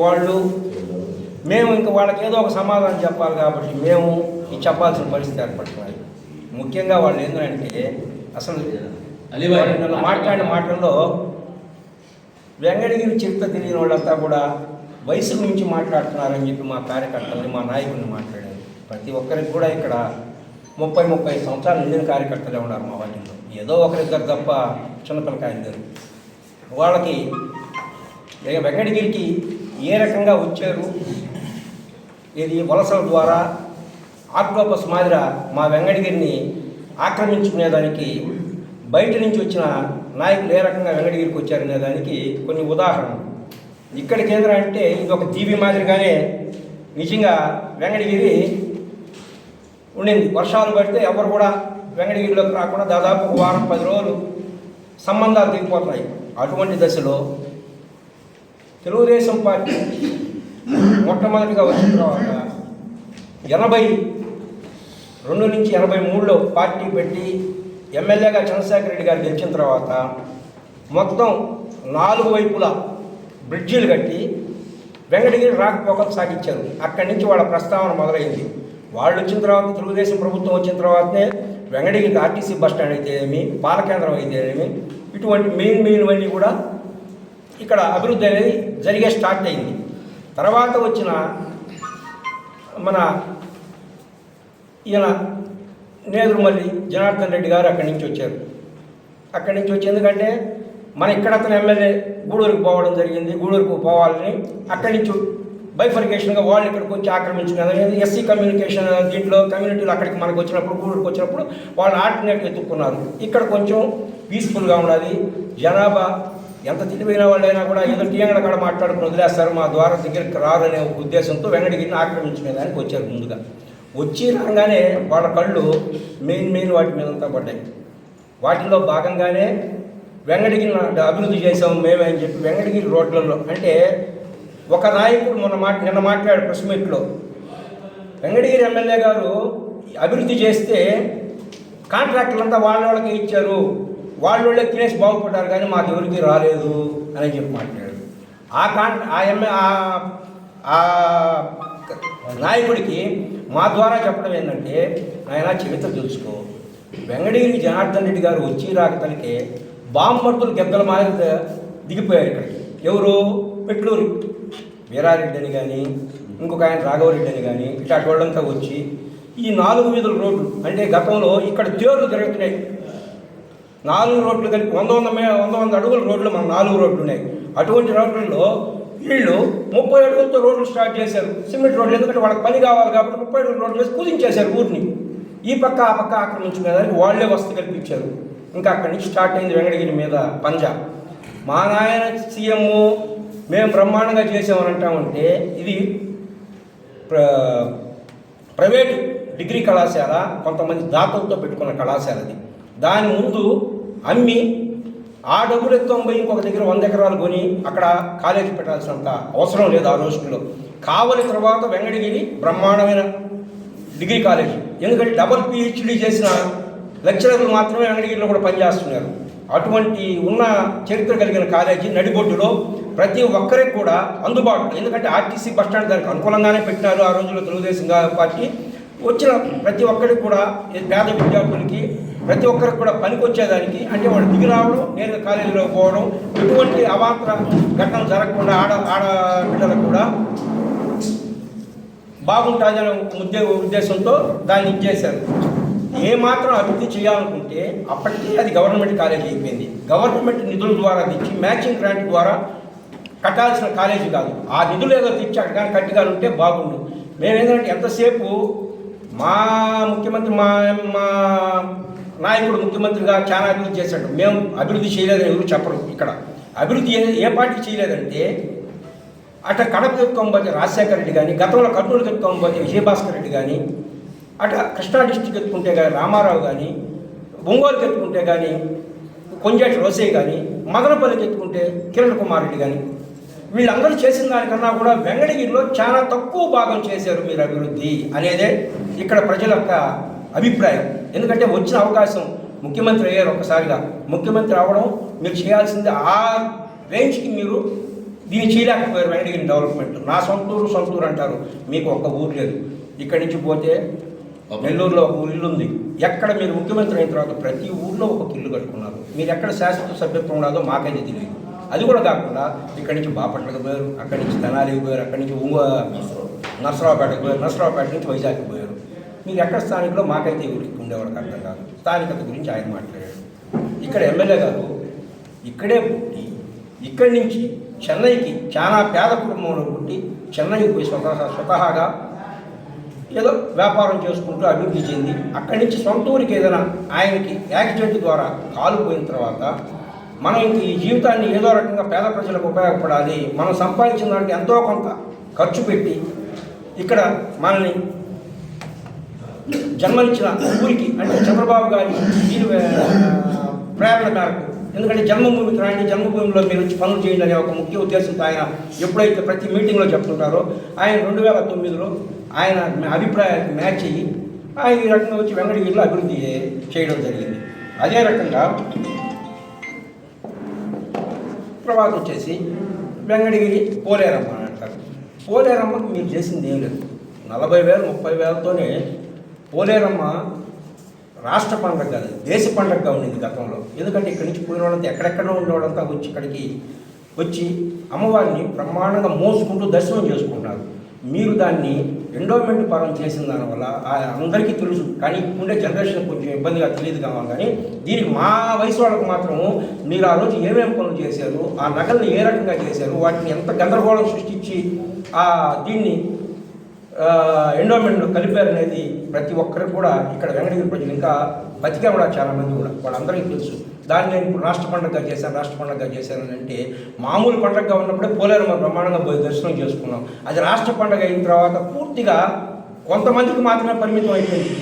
మేము ఇంకా వాళ్ళకి ఏదో ఒక సమాధానం చెప్పాలి కాబట్టి మేము ఈ చెప్పాల్సిన పరిస్థితి ఏర్పడుతున్నది. ముఖ్యంగా వాళ్ళు ఏంటంటే అసలు నన్ను మాట్లాడిన మాటల్లో వెంకటగిరి చరిత్ర తెలియని వాళ్ళంతా కూడా వయసు నుంచి మాట్లాడుతున్నారని చెప్పి మా కార్యకర్తల్ని, మా నాయకుల్ని మాట్లాడారు. ప్రతి ఒక్కరికి కూడా ఇక్కడ 30-35 సంవత్సరాలు నిండిన కార్యకర్తలే ఉన్నారు మా వాళ్ళలో. ఏదో ఒకరిద్దరు తప్ప చిన్నపిల్లకాయలు లేరు. వాళ్ళకి వెంకటగిరికి ఏ రకంగా వచ్చారు, ఇది వలసల ద్వారా ఆక్టోపస్ మాదిర మా వెంకటగిరిని ఆక్రమించుకునేదానికి బయట నుంచి వచ్చిన నాయకులు ఏ రకంగా వెంకటగిరికి వచ్చారనే దానికి కొన్ని ఉదాహరణలు. ఇక్కడ కేంద్రం అంటే ఇది ఒక దీవి మాదిరిగానే నిజంగా వెంకటగిరి ఉండింది. వర్షాలు పడితే ఎవరు కూడా వెంకటగిరిలోకి రాకుండా దాదాపు ఒక వారం 10 రోజులు సంబంధాలు తెగిపోతున్నాయి. అటువంటి దశలో తెలుగుదేశం పార్టీ మొట్టమొదటిగా వచ్చిన తర్వాత 82 నుంచి 83లో పార్టీ పెట్టి ఎమ్మెల్యేగా చంద్రశేఖర్ రెడ్డి గారు గెలిచిన తర్వాత మొత్తం 4 వైపులా బ్రిడ్జీలు కట్టి వెంకటగిరి రాకపోకలు సాగించారు. అక్కడి నుంచి వాళ్ళ ప్రస్తావన మొదలైంది. వాళ్ళు వచ్చిన తర్వాత తెలుగుదేశం ప్రభుత్వం వచ్చిన తర్వాతనే వెంకటగిరి ఆర్టీసీ బస్టాండ్ అయితేనేమి, పాలకేంద్రం అయితేనేమి, ఇటువంటి మెయిన్వన్నీ కూడా ఇక్కడ అభివృద్ధి అనేది స్టార్ట్ అయింది. తర్వాత వచ్చిన మన ఈయన నేదురుమల్లి జనార్దన్ రెడ్డి గారు అక్కడి నుంచి వచ్చారు. అక్కడి నుంచి వచ్చి ఎందుకంటే మన ఇక్కడ అతను ఎమ్మెల్యే గూడూరుకు పోవడం జరిగింది. గూడూరుకు పోవాలని అక్కడి నుంచి బైఫర్కేషన్గా వాళ్ళు ఇక్కడికి వచ్చి ఆక్రమించుకున్నారు. ఎస్సీ కమ్యూనికేషన్ దీంట్లో కమ్యూనిటీలు అక్కడికి మనకు వచ్చినప్పుడు గూడూరుకు వచ్చినప్పుడు వాళ్ళు ఆల్టర్నేటివ్ ఎత్తుక్కున్నారు. ఇక్కడ కొంచెం పీస్ఫుల్గా ఉండాలి, జనాభా ఎంత తెలివైన వాళ్ళైనా కూడా ఏదో టీఎంగడ కాడ మాట్లాడుకుని వదిలేస్తారు, మా ద్వారా దగ్గరికి రారనే ఉద్దేశంతో వెంకటగిరిని ఆక్రమించుకునేదానికి వచ్చారు. ముందుగా వచ్చి రాగానే వాళ్ళ కళ్ళు మెయిన్ వాటి మీదంతా పడ్డాయి. వాటిల్లో భాగంగానే వెంకటగిరి అభివృద్ధి చేసాము మేమే అని చెప్పి వెంకటగిరి రోడ్లలో అంటే ఒక నాయకుడు నిన్న మాట్లాడు ప్రెస్ మీట్లో, వెంకటగిరి ఎమ్మెల్యే గారు అభివృద్ధి చేస్తే కాంట్రాక్టులంతా వాళ్ళకి ఇచ్చారు, వాళ్ళే తినేసి బాగుపడ్డారు కానీ మాకు ఎవరికి రాలేదు అని చెప్పి మాట్లాడారు. ఆ నాయకుడికి మా ద్వారా చెప్పడం ఏంటంటే, ఆయన చరిత్ర తెలుసుకో, వెంకటగిరి జనార్దన్ రెడ్డి గారు వచ్చి రాకతలకే బామ్మర్తులు గెద్దల మాదిరి దిగిపోయారు ఇక్కడికి. ఎవరు? పెట్లూరు వీరారెడ్డి అని కానీ, ఇంకొక ఆయన రాఘవరెడ్డి అని కానీ, ఇట్లాంటి వాళ్ళంతా వచ్చి ఈ 4 వీధుల రోడ్లు అంటే గతంలో ఇక్కడ తేర్లు జరుగుతున్నాయి. 4 రోడ్లు కలిపి 100 అడుగుల రోడ్లు మన 4 రోడ్లు ఉన్నాయి. అటువంటి రోడ్లలో వీళ్ళు 30 అడుగులతో రోడ్లు స్టార్ట్ చేశారు, సిమెంట్ రోడ్లు. ఎందుకంటే వాళ్ళకి పని కావాలి కాబట్టి 30 అడుగుల రోడ్లు వేసి కుదించేశారు ఊరిని. ఈ పక్క ఆ పక్క ఆక్రమించుకునేదానికి వాళ్ళే వసతి కల్పించారు. ఇంకా అక్కడి నుంచి స్టార్ట్ అయింది వెంకటగిరి మీద పంజా. మా నాయన సీఎం మేము బ్రహ్మాండంగా చేసామని అంటామంటే ఇది ప్రైవేటు డిగ్రీ కళాశాల, కొంతమంది దాతలతో పెట్టుకున్న కళాశాలది. దాని ముందు అమ్మి ఆ డబ్బులు ఎత్తుకొని ఇంకొక దగ్గర 100 ఎకరాలు కొని అక్కడ కాలేజీ పెట్టాల్సినంత అవసరం లేదు ఆ రోజుల్లో. కావలి తర్వాత వెంకటగిరి బ్రహ్మాండమైన డిగ్రీ కాలేజీ, ఎందుకంటే డబుల్ PhD చేసిన లెక్చరర్లు మాత్రమే వెంకటగిరిలో కూడా పనిచేస్తున్నారు. అటువంటి ఉన్న చరిత్ర కలిగిన కాలేజీ నడిబొడ్డులో ప్రతి ఒక్కరికి కూడా అందుబాటులో, ఎందుకంటే ఆర్టీసీ బస్టాండ్ దానికి అనుకూలంగానే పెట్టినారు ఆ రోజుల్లో తెలుగుదేశం పార్టీ. వచ్చిన ప్రతి ఒక్కరికి కూడా పేద విద్యార్థులకి ప్రతి ఒక్కరికి కూడా పనికి వచ్చేదానికి, అంటే వాళ్ళు దిగి రావడం, నేరుగా కాలేజీలో పోవడం, ఎటువంటి అవాంతర ఘటనలు జరగకుండా ఆడబిడ్డలకు కూడా బాగుంటుందనే ఉద్దేశంతో దాన్ని ఇచ్చేశారు. ఏమాత్రం అభివృద్ధి చేయాలనుకుంటే అప్పటికే అది గవర్నమెంట్ కాలేజీ అయిపోయింది. గవర్నమెంట్ నిధుల ద్వారా తెచ్చి మ్యాచింగ్ గ్రాంట్ ద్వారా కట్టాల్సిన కాలేజీ కాదు. ఆ నిధులు ఏదో తెచ్చి అక్కడ కానీ కట్టిగా ఉంటే బాగుండు. మేమేంటంటే ఎంతసేపు మా ముఖ్యమంత్రి మా నాయకుడు ముఖ్యమంత్రిగా చాలా అభివృద్ధి చేశాడు, మేము అభివృద్ధి చేయలేదని ఎవరు చెప్పరు. ఇక్కడ అభివృద్ధి ఏ పార్టీ చేయలేదంటే, అట్లా కడప ఎత్తుకోకపోతే రాజశేఖర రెడ్డి కానీ, గతంలో కర్నూలుకి ఎత్తుకోకపోతే విజయభాస్కర్ రెడ్డి కానీ, అట్లా కృష్ణా డిస్టిక్ ఎత్తుకుంటే కానీ రామారావు కానీ, ఒంగోలుకి ఎత్తుకుంటే కానీ కొంజేటి రోసయ్య కానీ, మదనపల్లికి ఎత్తుకుంటే కిరణ్ కుమార్ రెడ్డి కానీ, వీళ్ళందరూ చేసిన దానికన్నా కూడా వెంకటగిరిలో చాలా తక్కువ భాగం చేశారు మీరు అభివృద్ధి అనేదే ఇక్కడ ప్రజల యొక్క అభిప్రాయం. ఎందుకంటే వచ్చిన అవకాశం ముఖ్యమంత్రి అయ్యారు, ఒక్కసారిగా ముఖ్యమంత్రి అవ్వడం, మీరు చేయాల్సింది ఆ రేంజ్కి మీరు దీన్ని చేయలేకపోయారు. వెంకటగిరి డెవలప్మెంట్ నా సొంతూరు అంటారు, మీకు ఒక్క ఊరు లేదు. ఇక్కడి నుంచి పోతే నెల్లూరులో ఒక ఇల్లు ఉంది. ఎక్కడ మీరు ముఖ్యమంత్రి అయిన తర్వాత ప్రతి ఊర్లో ఒక ఇల్లు కట్టుకున్నారు. మీరు ఎక్కడ శాశ్వత సభ్యత్వం ఉండదో మాకైతే తెలియదు. అది కూడా కాకుండా ఇక్కడి నుంచి బాపట్లకు పోయారు, అక్కడి నుంచి తెనాలికి పోయారు, అక్కడి నుంచి నర్సరావుపేటకు పోయారు, నర్సరావుపేట నుంచి వైజాగ్కి పోయారు. మీరు ఎక్కడ స్థానికులో మాకైతే ఊరికి ఉండేవాళ్ళకి అర్థం కాదు. స్థానికత గురించి ఆయన మాట్లాడారు. ఇక్కడ ఎమ్మెల్యే గారు ఇక్కడే పుట్టి ఇక్కడి నుంచి చెన్నైకి చాలా పేద కుటుంబంలో పుట్టి చెన్నైకి పోయి స్వతహాగా ఏదో వ్యాపారం చేసుకుంటూ అభివృద్ధి చెంది అక్కడి నుంచి సొంత ఊరికి ఏదైనా ఆయనకి యాక్సిడెంట్ ద్వారా కాలు పోయిన తర్వాత మనం ఇంక ఈ జీవితాన్ని ఏదో రకంగా పేద ప్రజలకు ఉపయోగపడాలి, మనం సంపాదించిన దానికి ఎంతో కొంత ఖర్చు పెట్టి ఇక్కడ మనల్ని జన్మనిచ్చిన ఊరికి అంటే చంద్రబాబు గారి దీని ప్రేరణ మేరకు, ఎందుకంటే జన్మభూమికి రాండి, జన్మభూమిలో మీరు వచ్చి పనులు చేయండి అనే ఒక ముఖ్య ఉద్దేశంతో ఆయన ఎప్పుడైతే ప్రతి మీటింగ్లో చెప్తుంటారో ఆయన 2009లో ఆయన అభిప్రాయానికి మ్యాచ్ అయ్యి ఆయన ఈ రకంగా వచ్చి వెంకటగిరిలో అభివృద్ధి చేయడం జరిగింది. అదే రకంగా తర్వాత వచ్చేసి వెంకటగిరి పోలేరమ్మ అని అంటారు. పోలేరమ్మకి మీరు చేసింది ఏం లేదు. 40,000 30,000తోనే పోలేరమ్మ రాష్ట్ర పండుగ కాదు, దేశ పండుగగా ఉండింది గతంలో. ఎందుకంటే ఇక్కడి నుంచి పోయిన వాళ్ళంతా ఎక్కడెక్కడో ఉండేవాళ్ళంతా వచ్చి ఇక్కడికి వచ్చి అమ్మవారిని బ్రహ్మాండంగా మోసుకుంటూ దర్శనం చేసుకుంటున్నారు. మీరు దాన్ని ఎండోమెంట్ పరం చేసిన దానివల్ల అందరికీ తెలుసు, కానీ ఇప్పుడే జనరేషన్ కొంచెం ఇబ్బందిగా తెలియదు కావాలి. కానీ దీనికి మా వయసు వాళ్ళకు మాత్రము మీరు ఆ రోజు ఏమేమి పనులు చేశారు, ఆ నగల్ని ఏ రకంగా చేశారు, వాటిని ఎంత గందరగోళం సృష్టించి దీన్ని ఎండోమెంట్లో కలిపారు అనేది ప్రతి ఒక్కరికి కూడా ఇక్కడ వెంకటగిరి ప్రజలు ఇంకా బతికే కూడా చాలామంది కూడా వాళ్ళందరికీ తెలుసు. దాన్ని నేను ఇప్పుడు రాష్ట్ర పండుగగా చేశాను అంటే మామూలు పండుగగా ఉన్నప్పుడే పోలేరమ్మ బ్రహ్మాండంగా పోయి దర్శనం చేసుకున్నాం. అది రాష్ట్ర పండుగ అయిన తర్వాత పూర్తిగా కొంతమందికి మాత్రమే పరిమితం అయిపోయింది.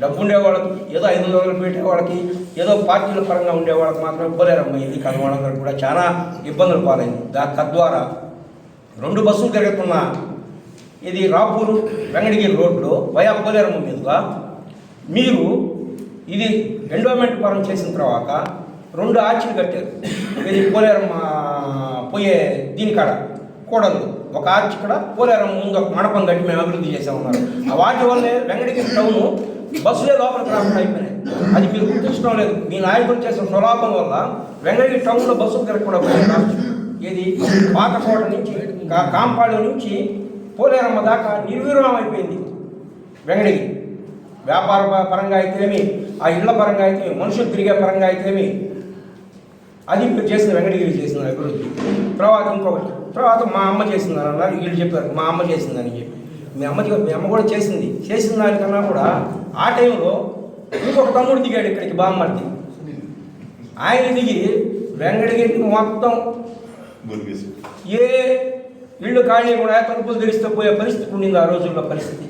డబ్బు ఉండేవాళ్ళకి, ఏదో 500 పెట్టేవాళ్ళకి, ఏదో పార్టీల పరంగా ఉండేవాళ్ళకి మాత్రమే పోలేరమ్మ ఇది. కానీ వాళ్ళందరూ కూడా చాలా ఇబ్బందులు పాలైంది. తద్వారా 2 బస్సులు తిరుగుతున్న ఇది రాపూరు వెంకటగిరి రోడ్లో వయా పోలేరమ్మ మీదుగా మీరు ఇది ఎండోమెంట్ పరం చేసిన తర్వాత 2 ఆర్చిలు కట్టారు. ఇది పోలేరమ్మ పోయే దీనికాడ కూడలు ఒక ఆర్చి ఇక్కడ, పోలేరమ్మ ముందు ఒక మండపం కట్టి మేము అభివృద్ధి చేసామన్నారు. వాటి వల్లే వెంకటగిరి టౌన్ బస్సులే లోపలికి రాకుండా అయిపోయినాయి. అది మీరు గుర్తించడం లేదు. మీ నాయకులు చేసిన స్వలాభం వల్ల వెంకటగిరి టౌన్లో బస్సులు తిరగకుండా పోయినాయి. ఇది పాతకోట నుంచి కాంపాడు నుంచి పోలేరమ్మ దాకా నిర్వీర్యం అయిపోయింది వెంకటగిరి. వ్యాపార పరంగా అయితేమి, ఆ ఇళ్ల పరంగా అయితే, మనుషులు తిరిగే పరంగా అయితేమి, అది మీరు చేసిన వెంకటగిరి చేసిన అభివృద్ధి. తర్వాత ఇంకొకటి, తర్వాత మా అమ్మ చేసిందని అన్నారు. వీళ్ళు చెప్పారు మా అమ్మ చేసిందని చెప్పి. మీ అమ్మ కూడా చేసిన దానికన్నా కూడా ఆ టైంలో ఇంకొక తమ్ముడు దిగాడు ఇక్కడికి, బామ్మర్ది. ఆయన దిగి వెంకటగిరికి మొత్తం ఏ ఇళ్ళు ఖాళీ కూడా తలుపులు తెరిస్తే పోయే పరిస్థితి ఉండింది ఆ రోజుల్లో. పరిస్థితి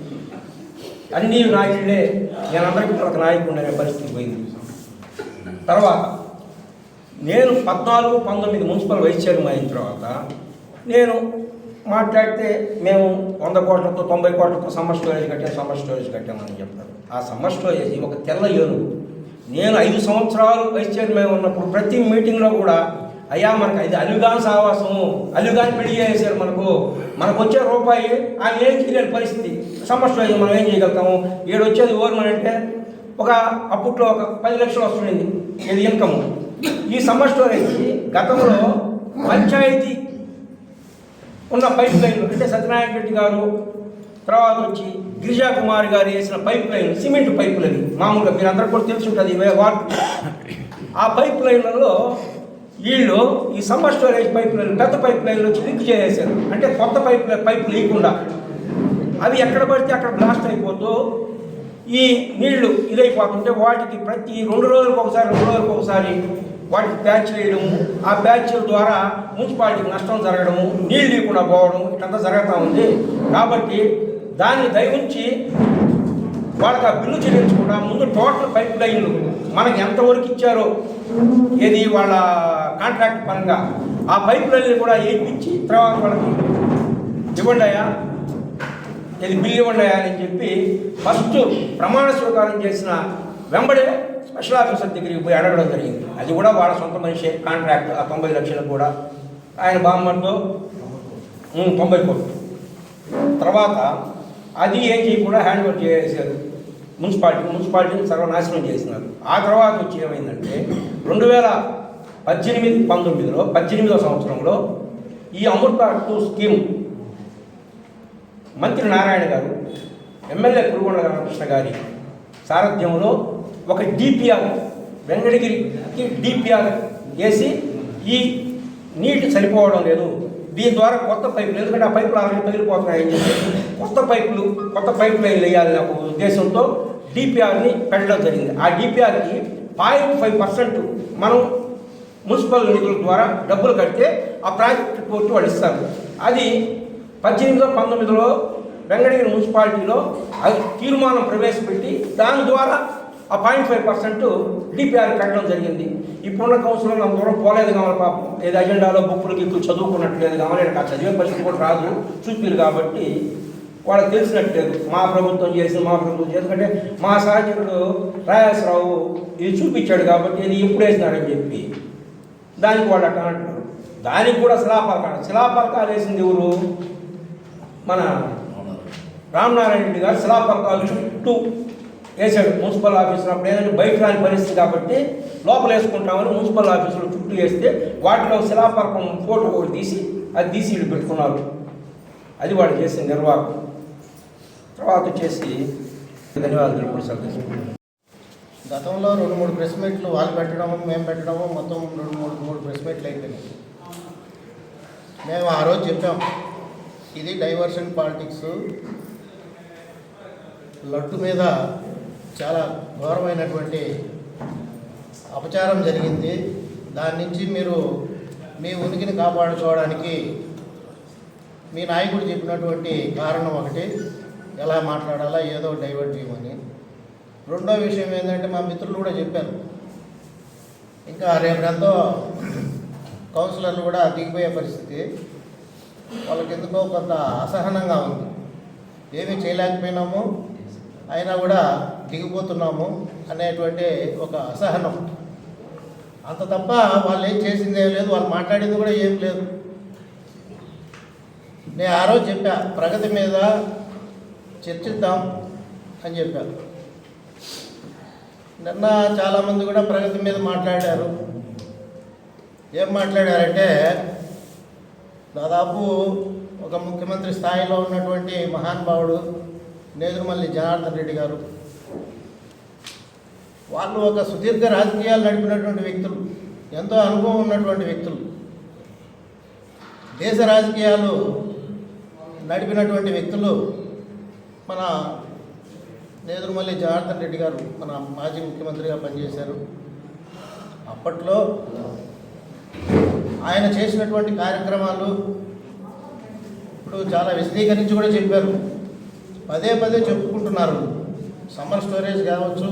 అన్నీ నా ఇళ్ళే, నేను అందరికీ ఒక నాయకుడు అనే పరిస్థితి పోయింది. తర్వాత నేను 14, 19 మున్సిపల్ వైస్ చైర్మన్ అయిన తర్వాత నేను మాట్లాడితే మేము 100 కోట్లతో 90 కోట్లతో సమ్మర్ స్టోరేజ్ కట్టామని చెప్తారు. ఆ సమ్మర్ స్టోరేజ్ ఒక తెల్ల ఏనుగు. నేను 5 సంవత్సరాలు వైస్ చైర్మన్ ఉన్నప్పుడు ప్రతి మీటింగ్లో కూడా అయ్యా మనకు ఇది అల్లుగాని సావాసము, అల్లుగాని పెళ్లి చేసేసారు, మనకు వచ్చే రూపాయి ఆయన ఏం చేయలేని పరిస్థితి. సమ్మర్ స్టోరేజ్ మనం ఏం చేయగలుగుతాము? ఏడు వచ్చేది ఓర్మనంటే అప్పట్లో ఒక 10 లక్షలు వస్తుండింది ఇది ఇన్కము. ఈ సమ్మర్ స్టోరేజ్ గతంలో పంచాయతీ ఉన్న పైప్ లైన్లు అంటే సత్యనారాయణ రెడ్డి గారు, తర్వాత వచ్చి గిరిజా కుమార్ గారు వేసిన పైప్ లైన్లు, సిమెంట్ పైప్ లైన్ మామూలుగా మీరు అందరికి కూడా తెలిసి ఉంటుంది. ఆ పైప్ లైన్లలో వీళ్ళు ఈ సమ్మర్ స్టోరేజ్ పైప్ లైన్లు, పెద్ద పైప్ లైన్లు వచ్చి లింక్ చేసేసారు. అంటే కొత్త పైప్ లేకుండా అవి ఎక్కడ పడితే అక్కడ బ్లాస్ట్ అయిపోతూ ఈ నీళ్లు ఇదైపోతుంటే వాటికి ప్రతి 2 రోజులకు ఒకసారి వాటికి ప్యాచ్ వేయడము, ఆ ప్యాచ్ల ద్వారా మున్సిపాలిటీకి నష్టం జరగడము, నీళ్ళు లేకుండా పోవడం ఇట్లంతా జరుగుతూ ఉంది. కాబట్టి దాన్ని దయవుంచి వాళ్ళకి ఆ బిల్లు చెల్లించకుండా ముందు టోటల్ పైప్ లైన్లు మనకి ఎంతవరకు ఇచ్చారో ఏది వాళ్ళ కాంట్రాక్ట్ పరంగా ఆ పైప్ లైన్లు కూడా వేయించి తర్వాత వాళ్ళకి ఇవ్వండి అయ్యా, ఇది బిల్లు ఇవ్వండి అయ్యా అని చెప్పి ఫస్ట్ ప్రమాణ స్వీకారం చేసిన వెంబడే స్పెషల్ ఆఫీసర్ దగ్గరికి పోయి అడగడం జరిగింది. అది కూడా వాళ్ళ సొంత మనిషి కాంట్రాక్ట్. ఆ 90 లక్షలకు కూడా ఆయన బామ్మతో 90 కోట్లు. తర్వాత అది ఏం చేయకుండా హ్యాండ్ ఓవర్ చేసేసారు మున్సిపాలిటీని సర్వనాశనం చేసినారు. ఆ తర్వాత వచ్చి ఏమైందంటే 2018-19లో 18వ సంవత్సరంలో ఈ అమృత 2 స్కీమ్ మంత్రి నారాయణ గారు, ఎమ్మెల్యే కురుగొండ రామకృష్ణ గారి సారథ్యంలో ఒక డిపిఆర్ వెంకటగిరికి డిపిఆర్ వేసి ఈ నీటి సరిపోవడం లేదు, దీని ద్వారా కొత్త పైపులు, ఎందుకంటే ఆ పైపులు ఆల్రెడీ పగిలిపోతున్నాయని చెప్పి కొత్త పైప్ లైన్లు వేయాలని ఒక ఉద్దేశంతో డిపిఆర్ని పెట్టడం జరిగింది. ఆ డిపిఆర్కి 0.5% మనం మున్సిపల్ నిధుల ద్వారా డబ్బులు కడితే ఆ ప్రాజెక్ట్ రిపోర్ట్ వాళ్ళు ఇస్తారు. అది 18-19లో వెంకటగిరి మున్సిపాలిటీలో తీర్మానం ప్రవేశపెట్టి దాని ద్వారా ఆ 0.5% డిపిఆర్ కట్టడం జరిగింది. ఇప్పుడున్న కౌన్సిలర్లు అంత దూరం పోలేదు కావాలి పాపం, ఏది అజెండాలో బుక్కులకి ఎక్కువ చదువుకున్నట్లేదు కావాలి, ఆ చదివే పరిస్థితి కూడా రాదు చూపిరు కాబట్టి వాళ్ళకి తెలిసినట్లేదు. మా ప్రభుత్వం చేసి ఎందుకంటే మా సహచరుడు రాజేశ్వరరావు ఇది చూపించాడు కాబట్టి ఇది ఎప్పుడు వేసినారని చెప్పి దానికి వాళ్ళు అట్లా అంటున్నారు. దానికి కూడా శిలాపలకాలు వేసింది ఎవరు? మన రామనారాయణ రెడ్డి గారు శిలాపలకాలు చుట్టూ వేసాడు మున్సిపల్ ఆఫీసులో. అప్పుడు ఏదంటే బయట రాని పరిస్థితి కాబట్టి లోపల వేసుకుంటామని మున్సిపల్ ఆఫీసులో చుట్టూ వేస్తే వాటిలో శిలాపలకం ఫోటో కూడా తీసి వీళ్ళు పెట్టుకున్నారు. అది వాడు చేసిన నిర్వాహకం. తర్వాత వచ్చేసి ధన్యవాదాలు తెలుపుకుంటున్నాను. గతంలో 2-3 ప్రెస్ మీట్లు వాళ్ళు పెట్టడము మేము పెట్టడము మొత్తం 2-3 ప్రెస్ మీట్లు అయిపోయినాయి. మేము ఆ రోజు చెప్పాం ఇది డైవర్షన్ పాలిటిక్స్, లడ్డు మీద చాలా ఘోరమైనటువంటి అపచారం జరిగింది. దాని నుంచి మీరు మీ ఉనికిని కాపాడుకోవడానికి మీ నాయకుడు చెప్పినటువంటి కారణం ఒకటి, ఎలా మాట్లాడాలా ఏదో డైవర్ట్ చేయమని. రెండో విషయం ఏంటంటే మా మిత్రులు కూడా చెప్పారు, ఇంకా రేపటితో కౌన్సిలర్లు కూడా దిగిపోయే పరిస్థితి, వాళ్ళకి ఎందుకో కొంత అసహనంగా ఉంది. ఏమీ చేయలేకపోయినాము అయినా కూడా దిగిపోతున్నాము అనేటువంటి ఒక అసహనం. అంత తప్ప వాళ్ళు ఏం చేసిందేం లేదు, వాళ్ళు మాట్లాడింది కూడా ఏం లేదు. నేను ఆ రోజు చెప్పా ప్రగతి మీద చర్చిద్దాం అని చెప్పారు. నిన్న చాలామంది కూడా ప్రగతి మీద మాట్లాడారు. ఏం మాట్లాడారంటే దాదాపు ఒక ముఖ్యమంత్రి స్థాయిలో ఉన్నటువంటి మహానుభావుడు నేదురుమల్లి జనార్దన్ రెడ్డి గారు, వాళ్ళు ఒక సుదీర్ఘ రాజకీయాలు నడిపినటువంటి వ్యక్తులు, ఎంతో అనుభవం ఉన్నటువంటి వ్యక్తులు, దేశ రాజకీయాలు నడిపినటువంటి వ్యక్తులు మన నేదురుమల్లి జనార్దన్ రెడ్డి గారు మన మాజీ ముఖ్యమంత్రిగా పనిచేశారు. అప్పట్లో ఆయన చేసినటువంటి కార్యక్రమాలు ఇప్పుడు చాలా విశదీకరించి కూడా చెప్పారు, పదే చెప్పుకుంటున్నారు. సమ్మర్ స్టోరేజ్ కావచ్చు,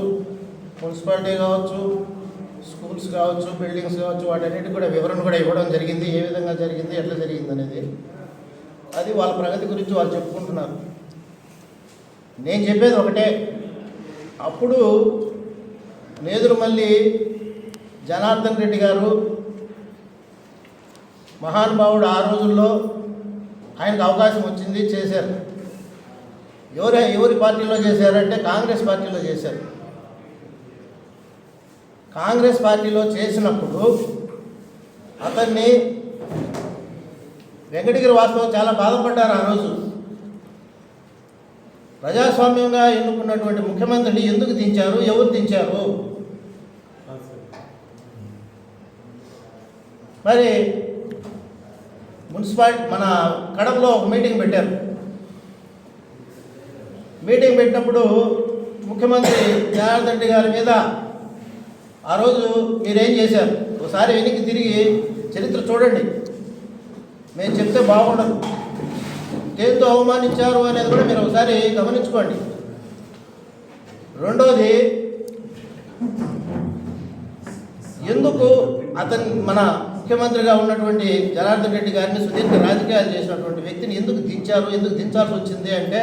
మున్సిపాలిటీ కావచ్చు, స్కూల్స్ కావచ్చు, బిల్డింగ్స్ కావచ్చు, వాటన్నిటికి కూడా వివరణ కూడా ఇవ్వడం జరిగింది, ఏ విధంగా జరిగింది, ఎట్లా జరిగింది అనేది. అది వాళ్ళ ప్రగతి గురించి వాళ్ళు చెప్పుకుంటున్నారు. నేను చెప్పేది ఒకటే, అప్పుడు నేదురుమల్లి జనార్దన్ రెడ్డి గారు మహానుభావుడు, ఆ రోజుల్లో ఆయనకు అవకాశం వచ్చింది, చేశారు. ఎవరి పార్టీలో చేశారంటే కాంగ్రెస్ పార్టీలో చేశారు. కాంగ్రెస్ పార్టీలో చేసినప్పుడు అతన్ని వెంకటగిరి వాస్తవం చాలా బాధపడ్డారు. ఆ రోజు ప్రజాస్వామ్యంగా ఎన్నుకున్నటువంటి ముఖ్యమంత్రిని ఎందుకు దించారు, ఎవరు దించారు? మరి మున్సిపాలిటీ మన కడపలో ఒక మీటింగ్ పెట్టారు. మీటింగ్ పెట్టినప్పుడు ముఖ్యమంత్రి జనార్దన్ రెడ్డి గారి మీద ఆ రోజు మీరేం చేశారు ఒకసారి వెనక్కి తిరిగి చరిత్ర చూడండి, మేము చెప్తే బాగుండదు. దేంతో అవమానించారు అనేది కూడా మీరు ఒకసారి గమనించుకోండి. రెండోది, ఎందుకు అతను మన ముఖ్యమంత్రిగా ఉన్నటువంటి జనార్దన్ రెడ్డి గారిని సుదీర్ఘ రాజకీయాలు చేసినటువంటి వ్యక్తిని ఎందుకు దించారు, ఎందుకు దించాల్సి వచ్చింది అంటే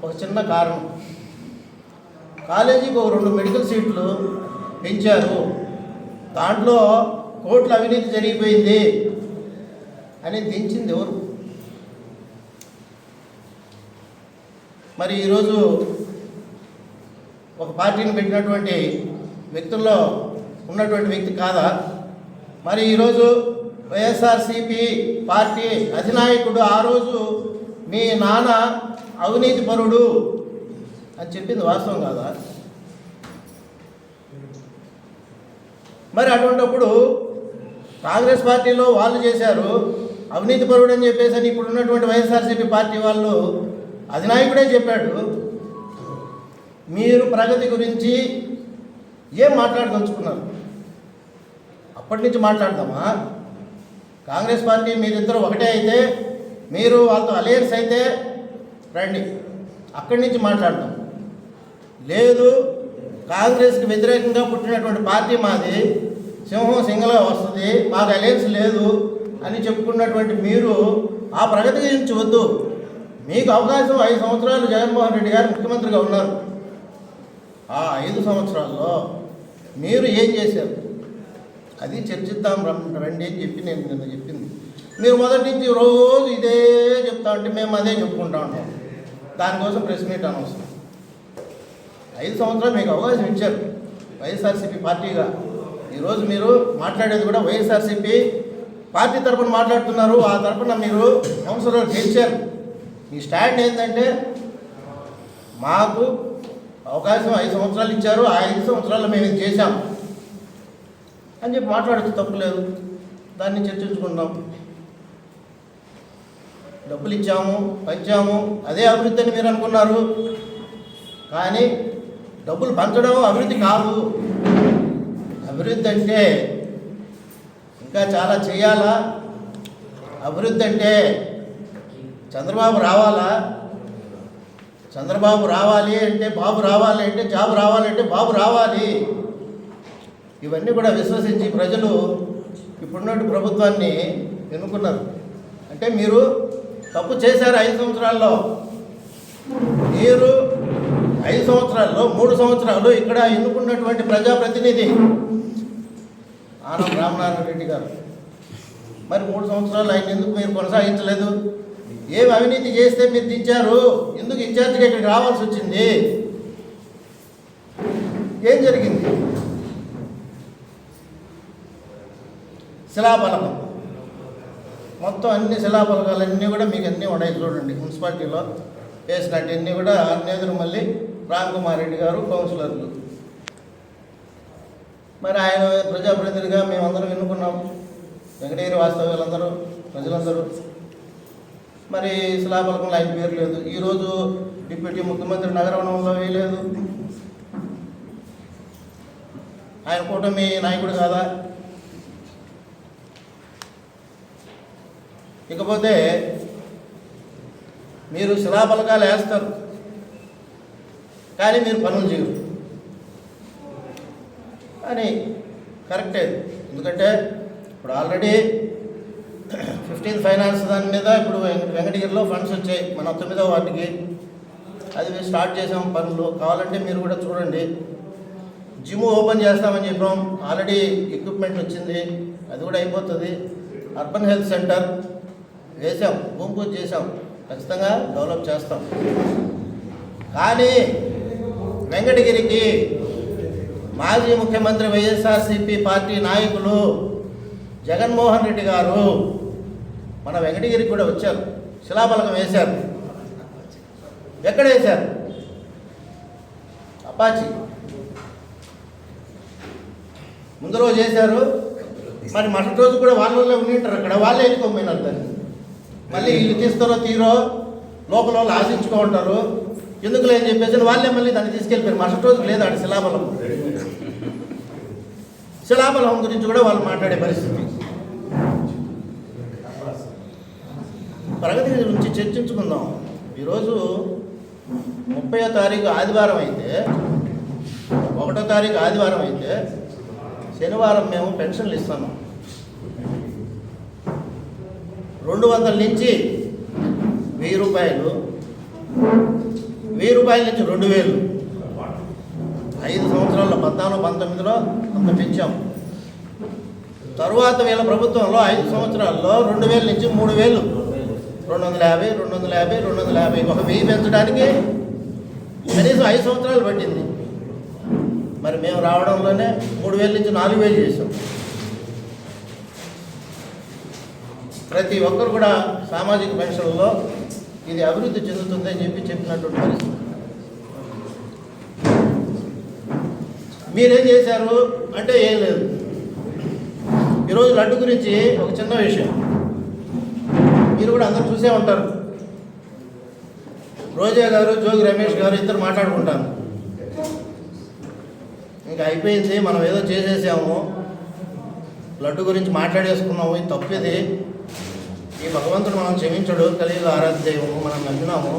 ఒక చిన్న కారణం. కాలేజీకి ఒక 2 మెడికల్ సీట్లు పెంచారు, దాంట్లో కోట్ల అవినీతి జరిగిపోయింది అని దించింది ఎవరు? మరి ఈరోజు ఒక పార్టీని పెట్టినటువంటి వ్యక్తుల్లో ఉన్నటువంటి వ్యక్తి కాదా? మరి ఈరోజు వైఎస్ఆర్సీపీ పార్టీ అధినాయకుడు ఆ రోజు మీ నాన్న అవినీతి పరుడు అని చెప్పింది వాస్తవం కాదా? మరి అటువంటిప్పుడు కాంగ్రెస్ పార్టీలో వాళ్ళు చేశారు అవినీతి పరుడు అని చెప్పేసి అని ఇప్పుడు ఉన్నటువంటి వైఎస్ఆర్సీపీ పార్టీ వాళ్ళు అధినాయకుడే చెప్పాడు. మీరు ప్రగతి గురించి ఏం మాట్లాడదలుచుకున్నారు? అప్పటి నుంచి మాట్లాడదామా? కాంగ్రెస్ పార్టీ మీరిద్దరు ఒకటే అయితే, మీరు వాళ్ళతో అలయన్స్ అయితే రండి, అక్కడి నుంచి మాట్లాడదాం. లేదు, కాంగ్రెస్కి వ్యతిరేకంగా పుట్టినటువంటి పార్టీ మాది, సింహం సింగల్గా వస్తుంది, మాకు అలయన్స్ లేదు అని చెప్పుకున్నటువంటి మీరు ఆ ప్రగతి గురించి వద్దు. మీకు అవకాశం 5 సంవత్సరాలు జగన్మోహన్ రెడ్డి గారు ముఖ్యమంత్రిగా ఉన్నారు. ఆ 5 సంవత్సరాల్లో మీరు ఏం చేశారు అది చర్చిద్దాం రండి అని చెప్పి నేను నిన్న చెప్పింది. మీరు మొదటి నుంచి రోజు ఇదే చెప్తా ఉంటే మేము అదే చెప్పుకుంటా ఉంటాం. దానికోసం ప్రెస్ మీట్ అనవసరం. 5 సంవత్సరాలు మీకు అవకాశం ఇచ్చారు వైఎస్ఆర్సీపీ పార్టీగా. ఈరోజు మీరు మాట్లాడేది కూడా వైఎస్ఆర్సీపీ పార్టీ తరఫున మాట్లాడుతున్నారు. ఆ తరఫున మీరు కౌన్సిలర్ గెలిచారు. మీ స్టాండ్ ఏంటంటే మాకు అవకాశం 5 సంవత్సరాలు ఇచ్చారు, ఆ 5 సంవత్సరాల్లో మేము ఇది చేశాం అని చెప్పి మాట్లాడచ్చు, తప్పులేదు. దాన్ని చర్చించుకుందాం. డబ్బులు ఇచ్చాము, పంచాము, అదే అభివృద్ధి అని మీరు అనుకున్నారు. కానీ డబ్బులు పంచడం అభివృద్ధి కాదు. అభివృద్ధి అంటే ఇంకా చాలా చేయాలా. అభివృద్ధి అంటే చంద్రబాబు రావాలా, చంద్రబాబు రావాలి అంటే బాబు రావాలి అంటే జాబు రావాలంటే బాబు రావాలి. ఇవన్నీ కూడా విశ్వసించి ప్రజలు ఇప్పుడున్నట్టు ప్రభుత్వాన్ని ఎన్నుకున్నారు. అంటే మీరు తప్పు చేశారు 5 సంవత్సరాల్లో. మీరు 5 సంవత్సరాల్లో 3 సంవత్సరాలు ఇక్కడ ఎన్నుకున్నటువంటి ప్రజాప్రతినిధి ఆనం రామనారాయణ రెడ్డి గారు. మరి 3 సంవత్సరాలు ఆయన ఎందుకు మీరు కొనసాగించలేదు? ఏం అవినీతి చేస్తే మీరు దించారు? ఎందుకు ఇన్ఛార్జిగా ఇక్కడికి రావాల్సి వచ్చింది? ఏం జరిగింది? శిలాఫలకం మొత్తం అన్ని శిలాఫలకాలన్నీ కూడా మీకు అన్నీ ఉన్నాయి చూడండి. మున్సిపాలిటీలో వేసినట్టన్నీ కూడా అన్నేదురు మళ్ళీ రామ్ కుమార్ రెడ్డి గారు కౌన్సిలర్లు. మరి ఆయన ప్రజాప్రతినిధిగా మేమందరం ఎన్నుకున్నాం, వెంకటగిరి వాస్తవ్యులందరూ ప్రజలందరూ. మరి శిలాఫలకంలో ఆయన పేరు లేదు. ఈరోజు డిప్యూటీ ముఖ్యమంత్రి నగరవనంలో వేయలేదు. ఆయన కూటమి నాయకుడు కాదా? ఇకపోతే మీరు శిలాఫలకాలు వేస్తారు కానీ మీరు పనులు చేయరు అని కరెక్టే. ఎందుకంటే ఇప్పుడు ఆల్రెడీ 15th ఫైనాన్స్ దాని మీద ఇప్పుడు వెంకటగిరిలో ఫండ్స్ వచ్చాయి మన 9వ వార్డుకి. అది మేము స్టార్ట్ చేసాం పనులు. కావాలంటే మీరు కూడా చూడండి. జిమ్ ఓపెన్ చేస్తామని చెప్పాం, ఆల్రెడీ ఎక్విప్మెంట్ వచ్చింది, అది కూడా అయిపోతుంది. అర్బన్ హెల్త్ సెంటర్ వేసాం, భూమి పూజ చేసాం, ఖచ్చితంగా డెవలప్ చేస్తాం. కానీ వెంకటగిరికి మాజీ ముఖ్యమంత్రి వైఎస్ఆర్సీపీ పార్టీ నాయకులు జగన్మోహన్ రెడ్డి గారు మన వెంకటగిరికి కూడా వచ్చారు, శిలాఫలకం వేశారు. ఎక్కడ వేశారు? అపాచి ముందు రోజు చేశారు. మరి మరుసటి రోజు కూడా వాళ్ళలో ఉండింటారు, అక్కడ వాళ్ళే ఎత్తుకోపోయినారు దాన్ని. మళ్ళీ వీళ్ళు తీస్తారో తీరో లోపల వాళ్ళు ఆశించుకో ఉంటారు, ఎందుకు లేని చెప్పేసి వాళ్ళే మళ్ళీ దాన్ని తీసుకెళ్ళిపోయారు. మరుసటి రోజు లేదు ఆడ శిలాఫలం. శిలాఫలం గురించి కూడా వాళ్ళు మాట్లాడే పరిస్థితి. ప్రగతి గురించి చర్చించుకుందాం. ఈరోజు 30వ తారీఖు ఆదివారం అయితే, 1వ తారీఖు ఆదివారం అయితే, శనివారం మేము పెన్షన్లు ఇస్తాము. 200 నుంచి 1000 రూపాయలు, 1000 రూపాయల నుంచి 2000. 5 సంవత్సరాల్లో 14, 19లో అంత పెంచాం. తరువాత వీళ్ళ ప్రభుత్వంలో 5 సంవత్సరాల్లో 2000 నుంచి 3000, 250, 250, 250, ఒక 1000 పెంచడానికి కనీసం 5 సంవత్సరాలు పట్టింది. మరి మేము రావడంలోనే 3000 నుంచి 4000 చేసాం. ప్రతి ఒక్కరు కూడా సామాజిక పెన్షన్లో ఇది అభివృద్ధి చెందుతుందని చెప్పినటువంటి పరిస్థితి. మీరేం చేశారు అంటే ఏం లేదు. ఈరోజు లడ్డు గురించి ఒక చిన్న విషయం మీరు కూడా అందరూ చూసే ఉంటారు. రోజా గారు, జోగి రమేష్ గారు ఇద్దరు మాట్లాడుకుంటారు. ఇంకా అయిపోయింది, మనం ఏదో చేసేసాము, లడ్డు గురించి మాట్లాడేసుకున్నాము. ఇది తప్పేది. ఈ భగవంతుడు మనం క్షమించడు. కలియుగ ఆరాధ్య దైవము మనం నమ్మినాము.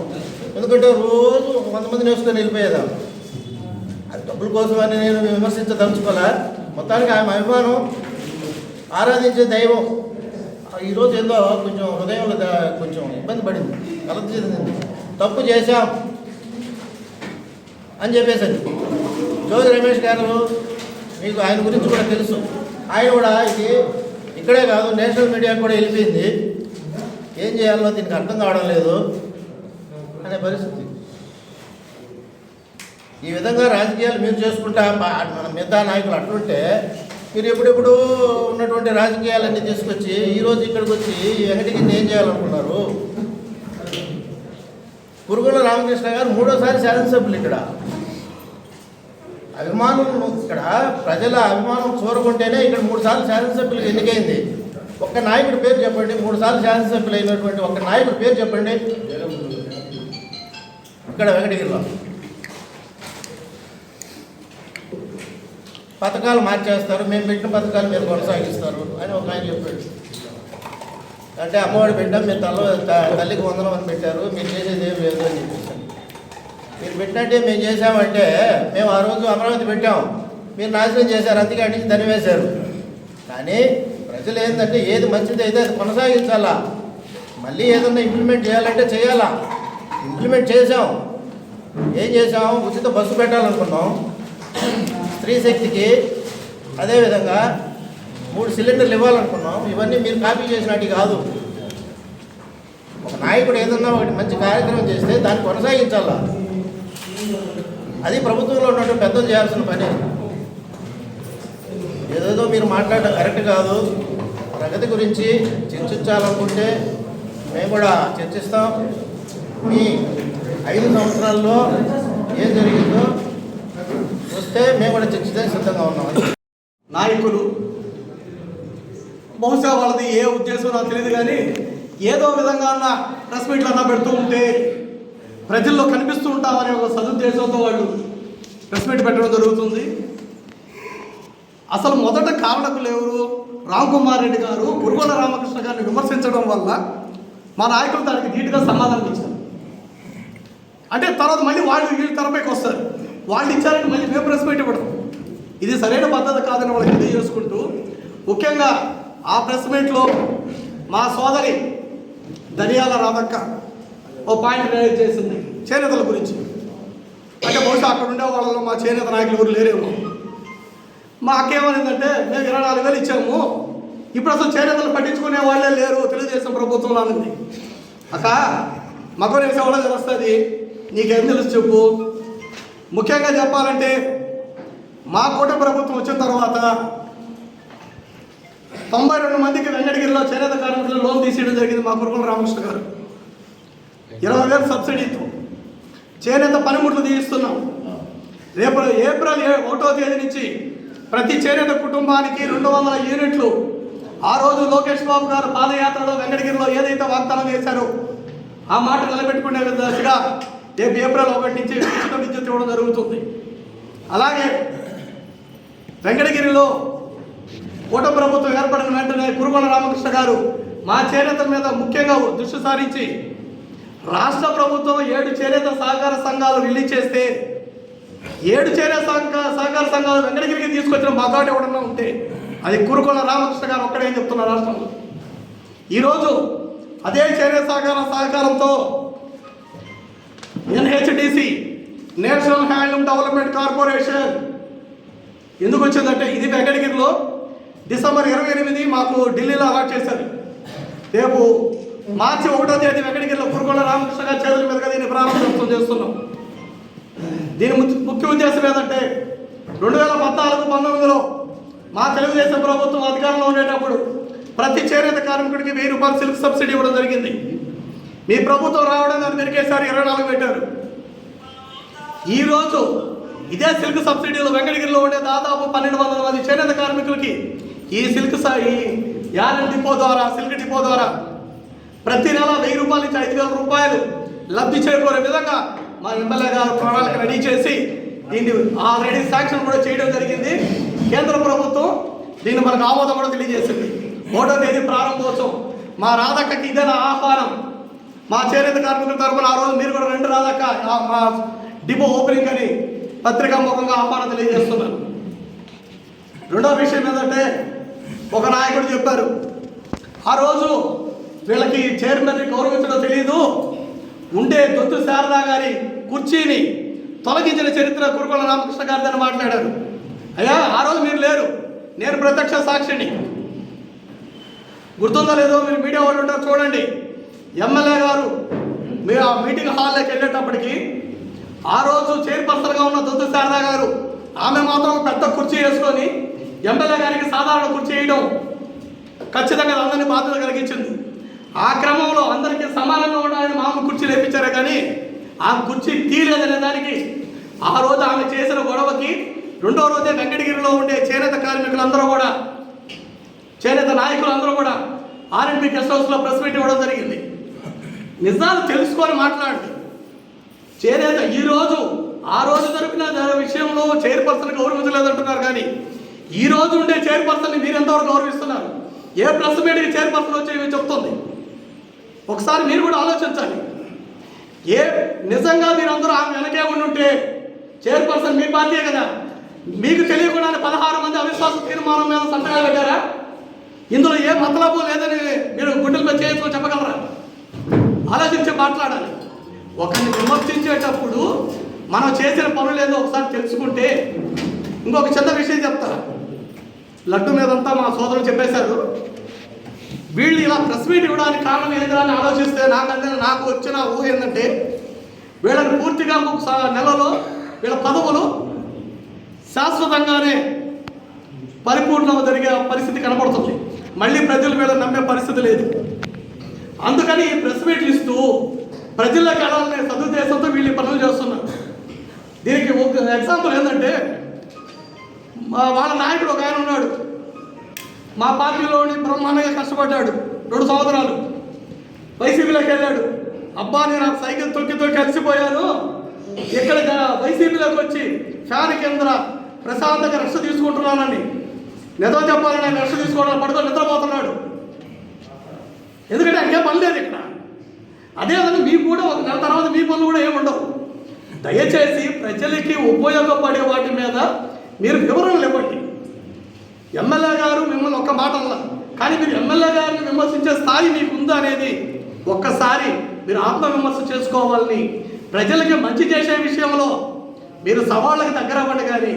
ఎందుకంటే రోజు 100 మందిని వేసుకొని వెళ్ళిపోయేదాం. అది డబ్బుల కోసమని నేను విమర్శించదలుచుకోలే. మొత్తానికి ఆయన అభిమానం, ఆరాధించే దైవం. ఈరోజు ఏందో కొంచెం హృదయంలో కొంచెం ఇబ్బంది పడింది, కలత చెందింది. తప్పు చేశాం అని చెప్పేసరి జోగి రమేష్ గారు, మీకు ఆయన గురించి కూడా తెలుసు. ఆయన కూడా ఇది ఇక్కడే కాదు, నేషనల్ మీడియా కూడా వెళ్ళిపోయింది. ఏం చేయాలో దీనికి అర్థం కావడం లేదు అనే పరిస్థితి. ఈ విధంగా రాజకీయాలు మీరు చేసుకుంటా మన మిగతా నాయకులు అట్లుంటే, మీరు ఎప్పుడెప్పుడు ఉన్నటువంటి రాజకీయాలన్నీ తీసుకొచ్చి ఈరోజు ఇక్కడికి వచ్చి ఈ వెంకటగిరిని ఏం చేయాలనుకున్నారు? పురుగుల రామకృష్ణ గారు 3వ శాసనసభ్యులు. ఇక్కడ అభిమానులు, ఇక్కడ ప్రజల అభిమానం చూరకుంటేనే ఇక్కడ 3 సార్లు శాసనసభ్యులు ఎన్నికైంది. ఒక్క నాయకుడి పేరు చెప్పండి. 3 సార్లు శాసనసభ్యులు అయినటువంటి ఒక్క నాయకుడి పేరు చెప్పండి ఇక్కడ వెంకటగిరిలో. పథకాలు మార్చేస్తారు, మేము పెట్టిన పథకాలు మీరు కొనసాగిస్తారు అని ఒక ఆయన చెప్పాడు. అంటే అమ్మఒడి పెట్టాం, మీరు తల్లికి 100 అని పెట్టారు, మీరు చేసేది ఏం లేదు అని చెప్పేసి. మీరు పెట్టినట్టే మేము చేసామంటే, మేము ఆ రోజు అమరావతి పెట్టాం, మీరు నాశనం చేశారు, అందుకే అటు నుంచి తరివేశారు. కానీ ప్రజలు ఏంటంటే ఏది మంచిది అయితే అది కొనసాగించాలా. మళ్ళీ ఏదన్నా ఇంప్లిమెంట్ చేయాలంటే చేయాలా. ఇంప్లిమెంట్ చేసాం. ఏం చేసాం? ఉచిత బస్సు పెట్టాలనుకున్నాం స్త్రీ శక్తికి. అదేవిధంగా 3 సిలిండర్లు ఇవ్వాలనుకున్నాం. ఇవన్నీ మీరు కాపీ చేసినట్టు కాదు. ఒక నాయకుడు ఏదన్నా ఒకటి మంచి కార్యక్రమం చేస్తే దాన్ని కొనసాగించాలా. అది ప్రభుత్వంలో ఉన్నట్టు పెద్దలు చేయాల్సిన పని. ఏదేదో మీరు మాట్లాడడం కరెక్ట్ కాదు. ప్రగతి గురించి చర్చించాలనుకుంటే మేము కూడా చర్చిస్తాం. మీ 5 సంవత్సరాల్లో ఏం జరిగిందో వస్తే మేము కూడా చర్చించడానికి సిద్ధంగా ఉన్నాం. నాయకులు బహుశా వాళ్ళది ఏ ఉద్దేశం నాకు తెలియదు, కానీ ఏదో విధంగా అన్న ప్రెస్ మీట్లు అన్నా పెడుతూ ఉంటే ప్రజల్లో కనిపిస్తూ ఉంటామనే ఒక సదుద్దేశంతో వాళ్ళు ప్రెస్ మీట్ పెట్టడం జరుగుతుంది. అసలు మొదట కారణకులు ఎవరు? రామ్ కుమార్ రెడ్డి గారు గురుగొండ రామకృష్ణ గారిని విమర్శించడం వల్ల మా నాయకులు దానికి ధీటుగా సమాధానం ఇచ్చారు. అంటే తర్వాత మళ్ళీ వీళ్ళు తెరపైకి వస్తారు. వాళ్ళు ఇచ్చారని మళ్ళీ మేము ప్రెస్ మీట్ ఇవ్వడం ఇది సరైన పద్ధతి కాదని వాళ్ళకి తెలియజేసుకుంటూ, ముఖ్యంగా ఆ ప్రెస్ మీట్లో మా సోదరి ధనియాల రాధక్క ఓ పాయింట్ రైజ్ చేసింది చేనేతల గురించి. అంటే బహుశా అక్కడ ఉండే వాళ్ళలో మా చేనేత నాయకులు ఎవరు లేరేమో. మా అక్కేమనిందంటే, మేము 24,000 ఇచ్చాము, ఇప్పుడు అసలు చేనేతలు పట్టించుకునే వాళ్ళే లేరు తెలుగుదేశం ప్రభుత్వంలో అనింది. అక్క మగవారు వేసే వాళ్ళే తెలుస్తుంది, నీకేం తెలుసు చెప్పు. ముఖ్యంగా చెప్పాలంటే మా కూటమి ప్రభుత్వం వచ్చిన తర్వాత 92 మందికి వెంకటగిరిలో చేనేత కార్మికులు లోన్ తీసేయడం జరిగింది. మా గురుగొండ రామకృష్ణ గారు 20,000 సబ్సిడీతో చేనేత పనిముట్లు తీయిస్తున్నాం. రేపు ఏప్రిల్ 1వ తేదీ నుంచి ప్రతి చేనేత కుటుంబానికి 200 యూనిట్లు. ఆ రోజు లోకేష్ బాబు గారు పాదయాత్రలో వెంకటగిరిలో ఏదైతే వాగ్దానం చేశారో ఆ మాట నిలబెట్టుకునే విధంగా రేపు ఏప్రిల్ 1 నుంచి ఉచిత విద్యుత్ ఇవ్వడం జరుగుతుంది. అలాగే వెంకటగిరిలో కూటమి ప్రభుత్వం ఏర్పడిన వెంటనే గురుగొండ రామకృష్ణ గారు మా చేనేతల మీద ముఖ్యంగా దృష్టి సారించి రాష్ట్ర ప్రభుత్వం 7 చేనేత సహకార సంఘాలు రిలీజ్ చేస్తే 7 చేనేత సహకార సంఘాలు వెంకటగిరికి తీసుకొచ్చిన మగాడు ఎవడన్నా ఉంటే అది గురుగొండ రామకృష్ణ గారు ఒక్కడే చెప్తున్నారు రాష్ట్రంలో. ఈరోజు అదే చేనేత సహకారంతో NHDC national handloom development corporation ఎందుకు వచ్చిందంటే, ఇది వెంకటగిరిలో డిసెంబర్ 28 మాకు ఢిల్లీలో అలాట్ చేశారు. రేపు మార్చి 1వ తేదీ వెంకటగిరిలో గురుగొండ రామకృష్ణ గారి చేతుల మీదుగా దీన్ని ప్రారంభోత్సవం చేస్తున్నాం. దీని ముఖ్య ఉద్దేశం ఏంటంటే, 2014-19లో మా తెలుగుదేశం ప్రభుత్వం అధికారంలో ఉండేటప్పుడు ప్రతి చేనేత కార్మికుడికి 1000 రూపాయలు సిల్క్ సబ్సిడీ ఇవ్వడం జరిగింది. మీ ప్రభుత్వం రావడం దాన్ని పెరిగేసారి 24 పెట్టారు. ఈరోజు ఇదే సిల్క్ సబ్సిడీలో వెంకటగిరిలో ఉండే దాదాపు 1200 మంది చేనేత కార్మికులకి ఈ యాలన్ డిపో ద్వారా, సిల్క్ డిపో ద్వారా ప్రతి నెల 1000 రూపాయల నుంచి 5,000 రూపాయలు లబ్ధి చేకూరే విధంగా మా ఎమ్మెల్యే గారు ప్రణాళిక రెడీ చేసి దీన్ని ఆల్రెడీ శాంక్షన్ కూడా చేయడం జరిగింది. కేంద్ర ప్రభుత్వం దీన్ని మనకు ఆమోదం కూడా తెలియజేసింది. 1వ తేదీ ప్రారంభోత్సవం. మా రాధక్కకి ఇదే నా ఆహ్వానం. మా చేనేత కార్మికుల తరఫున ఆ రోజు మీరు కూడా రెండు రాధక్క మా డిపో ఓపెనింగ్ అని పత్రికాముఖంగా ఆహ్వానం తెలియజేస్తున్నాను. రెండవ విషయం ఏంటంటే, ఒక నాయకుడు చెప్పారు, ఆ రోజు వీళ్ళకి చైర్మన్ని గౌరవించడం తెలియదు, ఉండే దొత్తు శారదా గారి కుర్చీని తొలగించిన చరిత్ర కురుకొల రామకృష్ణ గారిదని మాట్లాడారు. అయ్యా, ఆ రోజు మీరు లేరు, నేను ప్రత్యక్ష సాక్షిని. గుర్తుందో లేదో, మీరు మీడియా వాళ్ళు ఉంటారు చూడండి. ఎమ్మెల్యే గారు మీరు ఆ మీటింగ్ హాల్లోకి వెళ్ళేటప్పటికి ఆ రోజు చైర్పర్సన్గా ఉన్న దొత్తు శారదా గారు ఆమె మాత్రం పెద్ద కుర్చీ వేసుకొని ఎమ్మెల్యే గారికి సాధారణ కుర్చీ వేయడం ఖచ్చితంగా అందరినీ బాధ్యత కలిగించింది. ఆ క్రమంలో అందరికీ సమానంగా ఉండాలని మామూలు కుర్చీలు వేయించారే కానీ ఆ కుర్చీ తీయలేదనే దానికి ఆ రోజు ఆమె చేసిన గొడవకి రెండో రోజే వెంకటగిరిలో ఉండే చేనేత కార్మికులందరూ కూడా, చేనేత నాయకులందరూ కూడా ఆర్ఎండ్బి గెస్ట్ హౌస్లో ప్రెస్ మీట్ ఇవ్వడం జరిగింది. నిజాలు తెలుసుకొని మాట్లాడండి. చేనేత ఈరోజు ఆ రోజు జరిపిన విషయంలో చైర్పర్సన్ గౌరవించలేదంటున్నారు, కానీ ఈ రోజు ఉండే చైర్పర్సన్ని మీరు ఎంతవరకు గౌరవిస్తున్నారు? ఏ ప్రెస్ మీట్కి చైర్పర్సన్ వచ్చి చెప్తుంది? ఒకసారి మీరు కూడా ఆలోచించాలి. నిజంగా మీరందరూ ఆమె వెనకే ఉండుంటే చైర్పర్సన్ మీ పార్టీయే కదా, మీకు తెలియకుండానే 16 మంది అవిశ్వాస తీర్మానం మీద సంతకాలు పెట్టారా? ఇందులో ఏ మతలబు లేదని మీరు గుండెలపై చేసుకొని చెప్పగలరా? ఆలోచించి మాట్లాడాలి. ఒకరిని విమర్శించేటప్పుడు మనం చేసిన పనులు ఏదో ఒకసారి తెలుసుకుంటే. ఇంకొక చిన్న విషయం చెప్తా. లడ్డు మీదంతా మా సోదరులు చెప్పేశారు. వీళ్ళు ఇలా ప్రెస్ మీట్ ఇవ్వడానికి కారణం ఏంటో అని ఆలోచిస్తే నాకు వచ్చిన ఊహ ఏంటంటే, వీళ్ళని పూర్తిగా నెలలో వీళ్ళ పదవులు శాశ్వతంగానే పరిపూర్ణం జరిగే పరిస్థితి కనబడుతుంది. మళ్ళీ ప్రజలు వీళ్ళని నమ్మే పరిస్థితి లేదు. అందుకని ప్రెస్ మీట్లు ఇస్తూ ప్రజల్లోకి వెళ్ళాలనే సదుద్దేశంతో వీళ్ళు పనులు చేస్తున్నారు. దీనికి ఒక ఎగ్జాంపుల్ ఏంటంటే, వాళ్ళ నాయకుడు ఒక ఆయన ఉన్నాడు, మా పార్టీలోని బ్రహ్మాండంగా కష్టపడ్డాడు, 2 సంవత్సరాలు వైసీపీలోకి వెళ్ళాడు. అబ్బా, నేను ఆ సైకిల్ తొక్కి అలసిపోయాను, ఇక్కడ వైసీపీలోకి వచ్చి ఫ్యాన్ కింద ప్రశాంతంగా రెస్ట్ తీసుకుంటున్నానని నిజం చెప్పాలని ఆయన రెస్ట్ తీసుకోవడానికి పడుకొని నిద్రపోతున్నాడు. ఎందుకంటే ఆయనకే పని లేదు ఇక్కడ. అదేవిధంగా మీకు కూడా ఒక నెల తర్వాత మీ పనులు కూడా ఏముండవు. దయచేసి ప్రజలకి ఉపయోగపడే వాటి మీద మీరు వివరణలు ఇవ్వండి. ఎమ్మెల్యే గారు మిమ్మల్ని ఒక్క మాట అన్నా, కానీ మీరు ఎమ్మెల్యే గారిని విమర్శించే స్థాయి మీకు ఉందా అనేది ఒక్కసారి మీరు ఆత్మవిమర్శ చేసుకోవాలని, ప్రజలకి మంచి చేసే విషయంలో మీరు సవాళ్ళకి దగ్గర అవ్వండి. కానీ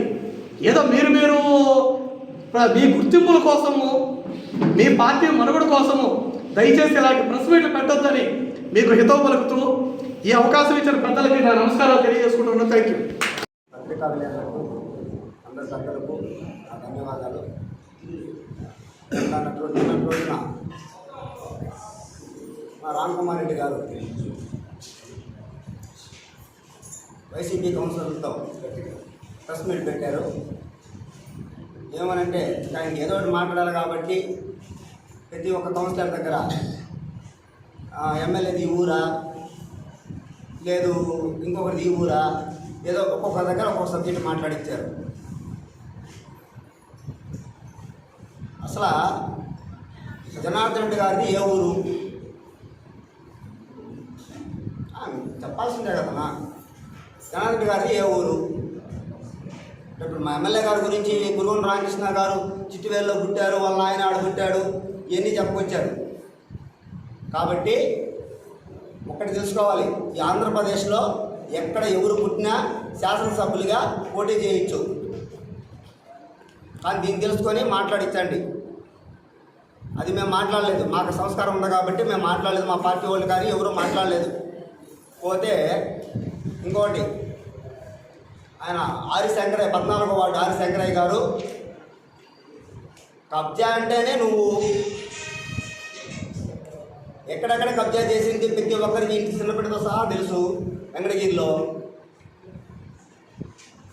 ఏదో మీరు మీ గుర్తింపుల కోసము, మీ పార్టీ మనుగడ కోసము దయచేసి ఇలాంటి ప్రెస్ మీట్లు పెట్టొద్దని మీకు హితవు పలుకుతూ ఈ అవకాశం ఇచ్చిన పెద్దలకి నా నమస్కారాలు తెలియజేసుకుంటున్నాను. Thank you. పత్రికా విలేకరులకు అందరి సభ్యులకు నా ధన్యవాదాలు. నిన్నటి రోజున మా రామ్కుమార్ రెడ్డి గారు వైసీపీ కౌన్సిలర్లతో ప్రెస్ మీట్ పెట్టారు. ఏమనంటే, ఆయనకి ఏదో ఒకటి మాట్లాడాలి కాబట్టి ప్రతి ఒక్క కౌన్సిలర్ దగ్గర ఎమ్మెల్యేది ఈ ఊరా, లేదు ఇంకొకరిది ఈ ఊరా, ఏదో ఒక్కొక్క దగ్గర ఒక్కొక్క సబ్జెక్ట్ మాట్లాడించారు. అసలు జనార్దన్ రెడ్డి గారిది ఏ ఊరు చెప్పాల్సిందే కదన్నా. జనార్దన్ రెడ్డి గారిది ఏ ఊరు? ఇప్పుడు మా ఎమ్మెల్యే గారి గురించి గురువన్ రామకృష్ణ గారు చిట్టువేల్లో పుట్టారు, వాళ్ళ ఆయన ఆడ పుట్టాడు, ఇవన్నీ చెప్పుకొచ్చారు. కాబట్టి ఒకటి తెలుసుకోవాలి, ఈ ఆంధ్రప్రదేశ్లో ఎక్కడ ఎవరు పుట్టినా శాసనసభ్యులుగా పోటీ చేయొచ్చు. కానీ దీన్ని తెలుసుకొని మాట్లాడించండి. అది మేము మాట్లాడలేదు, మాకు సంస్కారం ఉంది కాబట్టి మేము మాట్లాడలేదు, మా పార్టీ వాళ్ళు కానీ ఎవరు మాట్లాడలేదు. పోతే ఇంకోటి, ఆయన ఆరి శంకరయ్య 14వ వార్డు ఆరి శంకరయ్య గారు, కబ్జా అంటేనే నువ్వు ఎక్కడెక్కడ కబ్జా చేసింది ప్రతి ఒక్కరికి ఇంటి చిన్నపిల్లతో సహా తెలుసు. వెంకటగిరిలో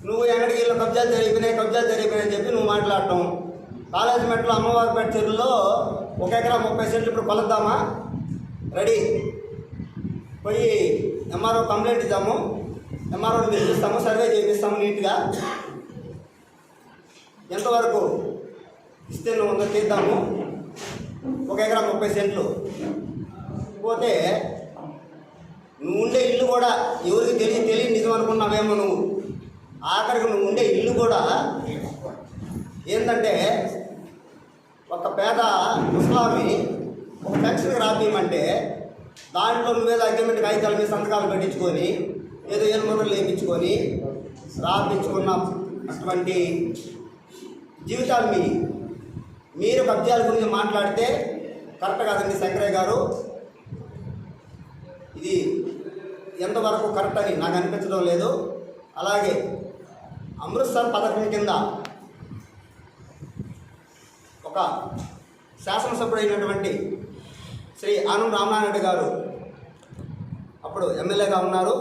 నువ్వు వెంకటగిరిలో కబ్జాలు జరిగిపోయినాయని చెప్పి నువ్వు మాట్లాడటం. కాలేజీ మెట్లో అమ్మవారిపేట చెరువులో 1 ఎకరా 30 సెంట్లు ఇప్పుడు కొలుద్దామా? రెడీ, పోయి ఎంఆర్ఓ కంప్లైంట్ ఇద్దాము, ఎంఆర్ఓని పిలిపిస్తాము, సర్వే చేపిస్తాము నీట్గా. ఎంతవరకు విస్తీర్ణం ఉందో తీద్దాము. 1 ఎకరా 30 సెంట్లు పోతే నువ్వు ఉండే ఇల్లు కూడా ఎవరికి తెలియని నిజం అనుకున్నావేమో నువ్వు. ఆఖరికి నువ్వు ఉండే ఇల్లు కూడా ఏంటంటే ఒక పేద ముస్లామి ఒక పెన్షన్ రాపియమంటే దాంట్లో నువ్వేదో అగ్రిమెంట్ కాగితాల మీద సంతకాలు పెట్టించుకొని ఏదో ఏలుముద్రలు వేయించుకొని రాపించుకున్న అటువంటి జీవితాలు మీరు కబ్జాల గురించి మాట్లాడితే కరెక్ట్ కాదండి శంకరయ్య గారు. ఇది ఎంతవరకు కరెక్ట్ అని నాకు అనిపించడం లేదు. అలాగే అమృత్సర్ పథకం కింద ఒక శాసనసభ్యుడైనటువంటి శ్రీ ఆనం రామనారాయణ రెడ్డి గారు అప్పుడు ఎమ్మెల్యేగా ఉన్నారు.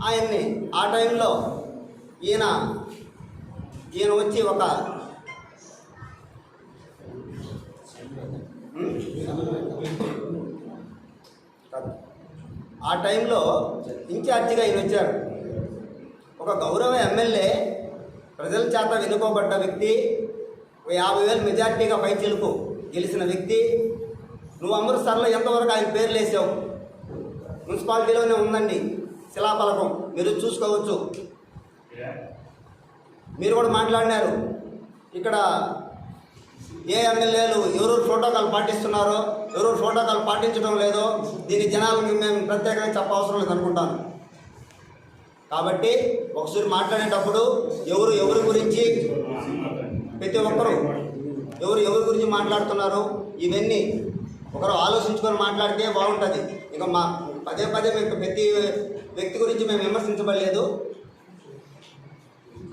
ఆయన్ని ఆ టైంలో ఈయన వచ్చి ఒక ఆ టైంలో ఇన్ఛార్జిగా ఈయన వచ్చారు. ఒక గౌరవ ఎమ్మెల్యే, ప్రజల చేత వెనుకోబడ్డ వ్యక్తి, 50,000 మెజార్టీగా పైచిలుకు గెలిచిన వ్యక్తి. నువ్వు అమృత్సర్లో ఎంతవరకు ఆయన పేర్లు వేసావు? మున్సిపాలిటీలోనే ఉందండి శిలాఫలకం, మీరు చూసుకోవచ్చు. మీరు కూడా మాట్లాడినారు. ఇక్కడ ఏ ఎమ్మెల్యేలు ఎవరెవరు ప్రోటోకాల్ పాటిస్తున్నారో, ఎవరెవరు ప్రోటోకాల్ పాటించడం లేదో దీని జనాలకి మేము ప్రత్యేకంగా చెప్పవసరం లేదు అనుకుంటాను. కాబట్టి ఒకసారి మాట్లాడేటప్పుడు ఎవరి గురించి ప్రతి ఒక్కరు ఎవరి గురించి మాట్లాడుతున్నారు ఇవన్నీ ఒకరు ఆలోచించుకొని మాట్లాడితే బాగుంటుంది. ఇక మా పదే మేము ప్రతి వ్యక్తి గురించి మేము విమర్శించబడలేదు.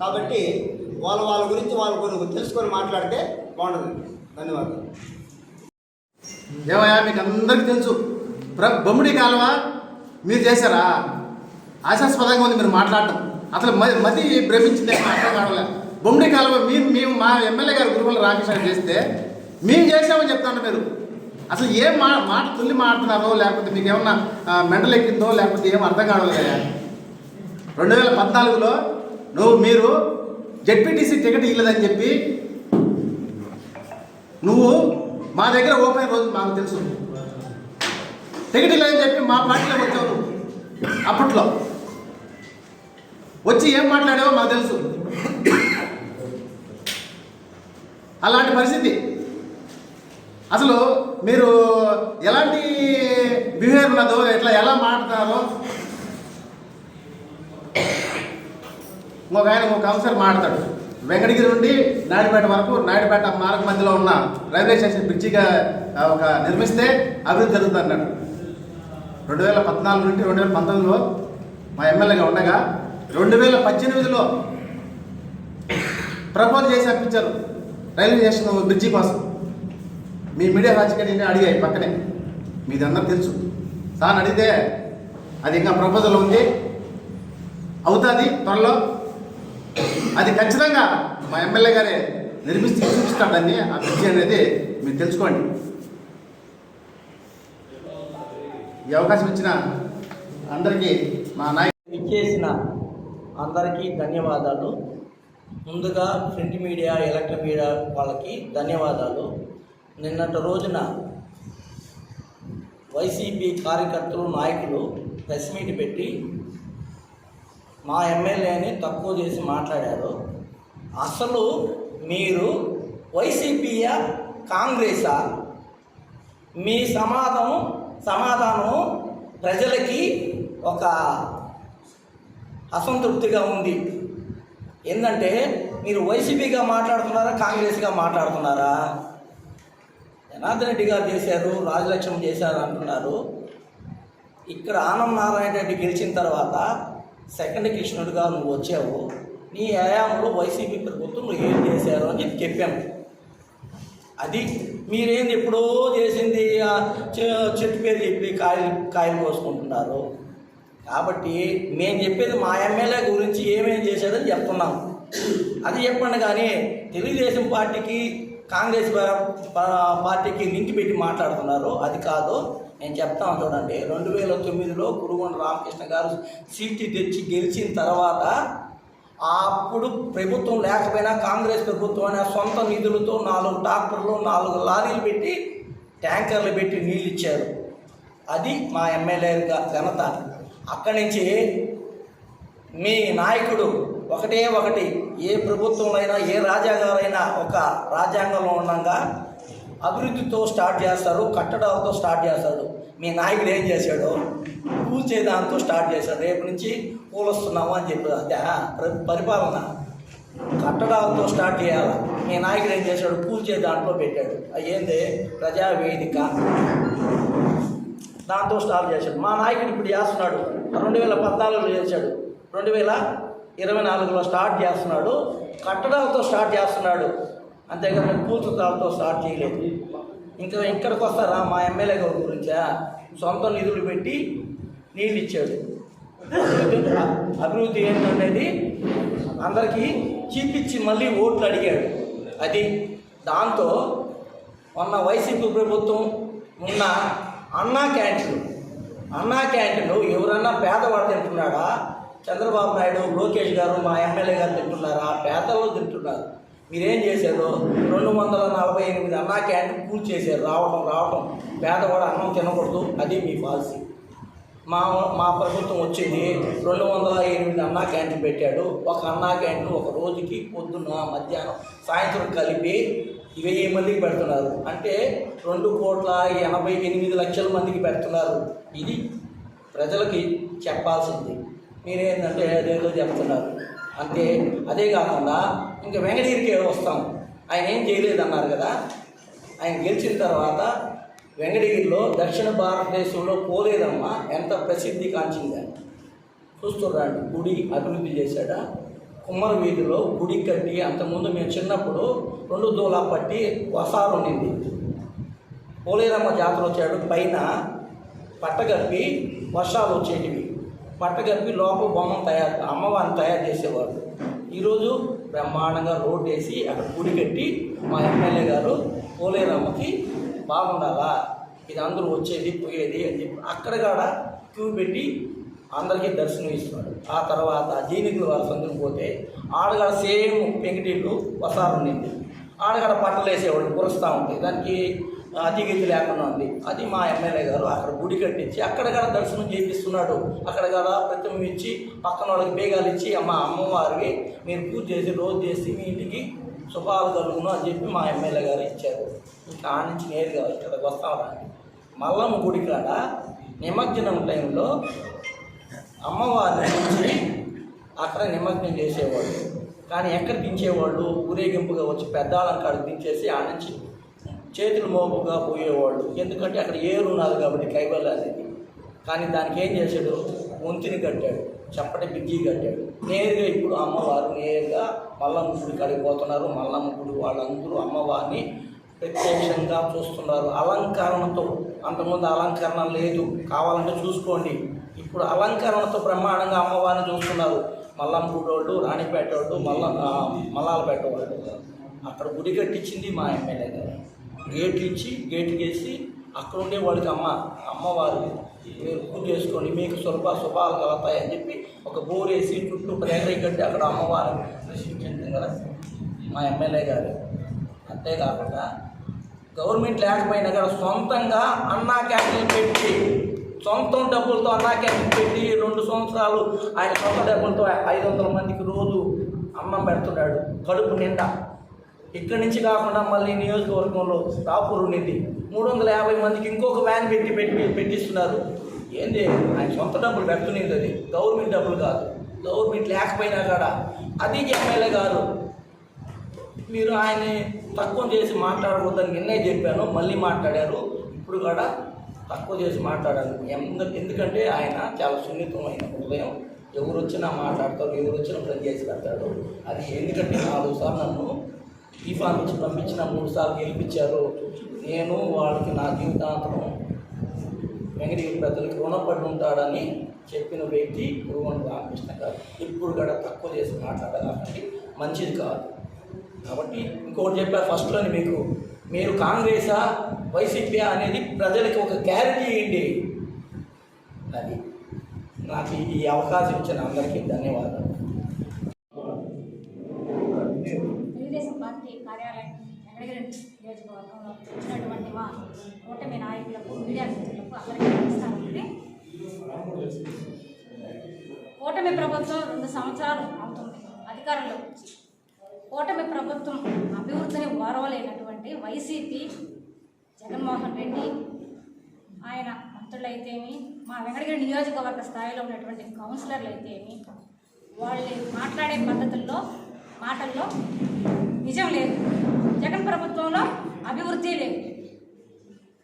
కాబట్టి వాళ్ళ గురించి వాళ్ళు తెలుసుకొని మాట్లాడితే బాగుంటుంది. ధన్యవాదాలు. ఏమయ్యా, మీకు అందరికీ తెలుసు బొమ్మిడి కాలువ మీరు చేశారా? ఆశాస్పదంగా ఉంది మీరు మాట్లాడటం. అసలు మది భ్రమించింది అర్థం కావలే. బొమ్మిడి కాలువ మేము మా ఎమ్మెల్యే గారు గురుమల రామకృష్ణ చేస్తే మేము చేసామని చెప్తాను. మీరు అసలు ఏం మాట తుల్లి మాట్లాడుతున్నారో, లేకపోతే మీకు ఏమన్నా మెంటల్ ఎక్కిందో, లేకపోతే ఏం అర్థం కావట్లేదా? 2014లో మీరు జెడ్పీటీసీ టికెట్ ఇవ్వలేదని చెప్పి నువ్వు మా దగ్గర ఓపెన్ రోజు మాకు తెలుసు. టికెట్ ఇవ్వలేదని చెప్పి మా పార్టీలో వచ్చావు నువ్వు. అప్పట్లో వచ్చి ఏం మాట్లాడావో మాకు తెలుసు. అలాంటి పరిస్థితి. అసలు మీరు ఎలాంటి బిహేవియర్ ఉన్నదో, ఎలా మాట్లాడతారో. ఒక కౌన్సిలర్ మాట్లాడతాడు. వెంకటగిరి నుండి నాయుడుపేట వరకు, నాయుడుపేట మార్గ మధ్యలో ఉన్న రైల్వే స్టేషన్ బ్రిడ్జిగా ఒక నిర్మిస్తే అభివృద్ధి జరుగుతుంది అన్నాడు. 2014 నుండి 2019లో మా ఎమ్మెల్యేగా ఉండగా 2018లో ప్రపోజ్ చేసి అప్పించారు రైల్వే స్టేషన్ బ్రిడ్జి కోసం. మీ మీడియా రాజకీయాన్ని అడిగాయి పక్కనే, మీది అందరూ తెలుసు. సార్ అడిగితే అది ఇంకా ప్రపోజల్ ఉంది, అవుతుంది త్వరలో, అది ఖచ్చితంగా మా ఎమ్మెల్యే గారే నిర్మిస్తే చూపిస్తాడని ఆ బ్రిడ్జి అనేది మీరు తెలుసుకోండి. ఈ అవకాశం ఇచ్చిన అందరికీ మా నాయకులు ఇచ్చేసిన అందరికీ ధన్యవాదాలు. ముందుగా ప్రింట్ మీడియా, ఎలక్ట్రిక్ మీడియా వాళ్ళకి ధన్యవాదాలు. నిన్నటి రోజున వైసీపీ కార్యకర్తలు, నాయకులు ప్రెస్ మీట్ పెట్టి మా ఎమ్మెల్యేని తక్కువ చేసి మాట్లాడారు. అసలు మీరు వైసీపీయా, కాంగ్రెసా? మీ సమాధానం ప్రజలకి ఒక అసంతృప్తిగా ఉంది. ఏంటంటే మీరు వైసీపీగా మాట్లాడుతున్నారా, కాంగ్రెస్గా మాట్లాడుతున్నారా? జనార్దన్ రెడ్డి గారు చేశారు, రాజలక్ష్మి చేశారు అంటున్నారు. ఇక్కడ ఆనం నారాయణ రెడ్డి గెలిచిన తర్వాత సెకండ్ కృష్ణుడిగా నువ్వు వచ్చావు. నీ హయాంలో వైసీపీ ప్రభుత్వం నువ్వు ఏం చేశారు అని చెప్పాము. అది మీరేంది ఎప్పుడో చేసింది చెట్టు పేరు చెప్పి కాయలు కోసుకుంటున్నారు. కాబట్టి మేము చెప్పేది మా ఎమ్మెల్యే గురించి ఏమేం చేశారని చెప్తున్నాము. అది చెప్పండి. కానీ తెలుగుదేశం పార్టీకి, కాంగ్రెస్ పార్టీకి లింక్ పెట్టి మాట్లాడుతున్నారు. అది కాదు, నేను చెప్తాను చూడండి. 2009లో కురుగొండ రామకృష్ణ గారు సీటు తెచ్చి గెలిచిన తర్వాత అప్పుడు ప్రభుత్వం లేకపోయినా కాంగ్రెస్ ప్రభుత్వం అనే సొంత నిధులతో 4 ట్రాక్టర్లు 4 లారీలు పెట్టి ట్యాంకర్లు పెట్టి నీళ్ళు ఇచ్చారు. అది మా ఎమ్మెల్యే ఘనత. అక్కడి నుంచి మీ నాయకుడు ఒకటి ఏ ప్రభుత్వంలో అయినా ఏ రాజ్యాంగాలైనా ఒక రాజ్యాంగంలో ఉండగా అభివృద్ధితో స్టార్ట్ చేస్తారు, కట్టడాలతో స్టార్ట్ చేస్తాడు. మీ నాయకుడు ఏం చేశాడు? కూల్చేదాంతో స్టార్ట్ చేశాడు. రేపు నుంచి కూలొస్తున్నాము అని చెప్పి అదే పరిపాలన. కట్టడాలతో స్టార్ట్ చేయాలి. మీ నాయకుడు ఏం చేశాడు? కూల్చే దాంట్లో పెట్టాడు. ఏంది? ప్రజావేదిక, దాంతో స్టార్ట్ చేశాడు. మా నాయకుడు ఇప్పుడు చేస్తున్నాడు. 2014లో చేశాడు, 2024లో స్టార్ట్ చేస్తున్నాడు. కట్టడాలతో స్టార్ట్ చేస్తున్నాడు, అంతేగాని కూల్చుతాలతో స్టార్ట్ చేయలేదు. ఇంకా ఇక్కడికి వస్తారా మా ఎమ్మెల్యే గారి గురించా? సొంత నిధులు పెట్టి నీళ్ళు ఇచ్చాడు. అభివృద్ధి ఏంటనేది అందరికీ చూపించి మళ్ళీ ఓట్లు అడిగాడు. అది దాంతో మొన్న వైసీపీ ప్రభుత్వం ఉన్న అన్నా క్యాంటీన్లు ఎవరన్నా పేదవాడు తింటున్నాడా? చంద్రబాబు నాయుడు, లోకేష్ గారు, మా ఎమ్మెల్యే గారు తింటున్నారా? పేదలు తింటున్నారు. మీరేం చేశారు? 248 అన్నా క్యాంటీన్ పూర్తి చేశారు. రావటం పేదవాడు అన్నం తినకూడదు, అది మీ పాలసీ. మా ప్రభుత్వం వచ్చింది, 208 అన్నా క్యాంటీన్ పెట్టాడు. ఒక అన్నా క్యాంటీన్ ఒక రోజుకి పొద్దున్న, మధ్యాహ్నం, సాయంత్రం కలిపి 1000 మందికి పెడుతున్నారు. అంటే 2,88,00,000 మందికి పెడుతున్నారు. ఇది ప్రజలకి చెప్పాల్సింది. మీరేంటంటే అదేదో చెప్తున్నారు అంతే. అదే కాకుండా ఇంకా వెంకటగిరికి వస్తాం. ఆయన ఏం చేయలేదన్నారు కదా. ఆయన గెలిచిన తర్వాత వెంకటగిరిలో దక్షిణ భారతదేశంలో పోలేదమ్మ ఎంత ప్రసిద్ధి కాంచింది. చూస్తుర్రండి, గుడి అభివృద్ధి చేశాడా? కుమ్మర వీధిలో గుడి కట్టి, అంతకుముందు మేము చిన్నప్పుడు 2 దూలా పట్టి వసారు ఉండింది. పోలేరమ్మ జాతర వచ్చాడు, పైన పట్టగప్పి వర్షాలు వచ్చేటివి. పట్టగప్పి లోపల అమ్మవారిని తయారు చేసేవాడు. ఈరోజు బ్రహ్మాండంగా రోడ్డు వేసి అక్కడ గుడి కట్టి మా ఎమ్మెల్యే గారు పోలేరమ్మకి బాగుండాలా, ఇది అందరూ వచ్చేది పోయేది అని చెప్పి అక్కడ కూడా క్యూ పెట్టి అందరికీ దర్శనం ఇస్తున్నాడు. ఆ తర్వాత జీనికుల వారి సందుకు పోతే ఆడగడ సేమ్ పెంకిటీళ్ళు వసారు ఉండింది. ఆడగడ పట్టలు వేసేవాళ్ళు కురుస్తూ ఉంటాయి, దానికి అతిగతి లేకుండా ఉంది. అది మా ఎమ్మెల్యే గారు అక్కడ గుడి కట్టించి అక్కడ కూడా దర్శనం చేపిస్తున్నాడు. అక్కడ కూడా ప్రతిమ ఇచ్చి పక్కన వాళ్ళకి బేగాలు ఇచ్చి అమ్మవారికి మీరు పూజ చేసి రోజు చేసి మీ ఇంటికి శుభాలు కలుగును అని చెప్పి మా ఎమ్మెల్యే గారు ఇచ్చారు. ఇంకా ఆ నుంచి నేరుగా ఇక్కడికి వస్తామండి. మల్లమ్మ గుడి కాడ నిమజ్జనం టైంలో అమ్మవారిని నుంచి అక్కడ నిమజ్జనం చేసేవాళ్ళు. కానీ ఎక్కడ దించేవాళ్ళు? ఊరేగింపుగా వచ్చి పెద్దాళ్ళని కాడికి దించేసి ఆ నుంచి చేతులు మోపుగా పోయేవాళ్ళు. ఎందుకంటే అక్కడ ఏరు ఉన్నది కాబట్టి కైవల్ అనేది. కానీ దానికి ఏం చేశాడు? వంతిని కట్టాడు, చప్పటి బిజ్జి కట్టాడు. నేరుగా ఇప్పుడు అమ్మవారు నేరుగా మల్లమ్మ గుడి కాడికి పోతున్నారు. మల్లమ్మ గుడి వాళ్ళందరూ అమ్మవారిని ప్రత్యక్షంగా చూస్తున్నారు అలంకరణతో. అంతకుముందు అలంకరణ లేదు, కావాలంటే చూసుకోండి. ఇప్పుడు అలంకరణతో బ్రహ్మాండంగా అమ్మవారిని చూస్తున్నారు. మల్లమ్మ గుడి వాళ్ళు, రాణిపేట వాళ్ళు, మల్లాలపేట వాళ్ళు. అక్కడ గుడి కట్టించింది మా ఎమ్మెల్యే గారు. గేట్లు ఇచ్చి గేట్లు వేసి అక్కడ ఉండే వాళ్ళకి అమ్మవారు మీరు పూజ చేసుకోండి, మీకు శుభాలు కలుగుతాయి అని చెప్పి ఒక బోర్ వేసి చుట్టూ ప్రేరై కట్టి అక్కడ అమ్మవారు దర్శించింది కదా మా ఎమ్మెల్యే గారు. అంతేకాకుండా గవర్నమెంట్ లేకపోయినా కూడా సొంతంగా అన్నా క్యాంటీన్ పెట్టి, సొంతం డబ్బులతో అన్నా క్యాంటీన్ పెట్టి 2 సంవత్సరాలు ఆయన సొంత డబ్బులతో 500 మందికి రోజు అన్నం పెడుతున్నాడు కడుపు నిండా. ఇక్కడి నుంచి కాకుండా మళ్ళీ నియోజకవర్గంలో రాపూర్ ఉండింది, 350 మందికి ఇంకొక వ్యాన్ పెట్టిస్తున్నారు. ఏంది? ఆయన సొంత డబ్బులు పెడుతున్నది, అది గవర్నమెంట్ డబ్బులు కాదు. గవర్నమెంట్ లేకపోయినా కూడా అది ఎమ్మెల్యే గారు మీరు ఆయన్ని తక్కువ చేసి మాట్లాడకూడదని నిన్నే చెప్పాను, మళ్ళీ మాట్లాడారు. ఇప్పుడు కూడా తక్కువ చేసి మాట్లాడారు. ఎందుకంటే ఆయన చాలా సున్నితమైన హృదయం. ఎవరు వచ్చినా మాట్లాడతారు, ఎవరు వచ్చినా పని చేసి పెడతాడు. అది ఎందుకంటే 4 సార్లు నన్ను ఈ ఫామ్ నుంచి పంపించిన 3 సార్లు గెలిపించారు. నేను వాళ్ళకి నా జీవితాంతరం వెంకటగిరి ప్రజలకు రుణపడి ఉంటాడని చెప్పిన వ్యక్తి గురుగొండ రామకృష్ణ గారు. ఇప్పుడు కూడా తక్కువ చేసి మాట్లాడాలంటే మంచిది కాదు. కాబట్టి ఇంకోటి చెప్పారు ఫస్ట్లోని మీకు, మీరు కాంగ్రెసా వైసీపీ అనేది ప్రజలకి ఒక క్లారిటీ ఇవ్వండి. అది నాకు ఈ అవకాశం ఇచ్చిన అందరికీ ధన్యవాదాలు. నియోజకవర్గంలో వచ్చినటువంటి మా కూటమి నాయకులకు, మీడియా మిత్రులకు అందరికీ నమస్కారం. కూటమి ప్రభుత్వం 2 సంవత్సరాలు అవుతుంది అధికారంలోకి వచ్చి. కూటమి ప్రభుత్వం అభివృద్ధిని ఓరవలేనటువంటి వైసీపీ జగన్మోహన్ రెడ్డి, ఆయన మంత్రులైతేమి, మా వెంకటగిరి నియోజకవర్గ స్థాయిలో ఉన్నటువంటి కౌన్సిలర్లు అయితేమి, వాళ్ళు మాట్లాడే మాటల్లో నిజం లేదు. జగన్ ప్రభుత్వంలో అభివృద్ధి లేదు,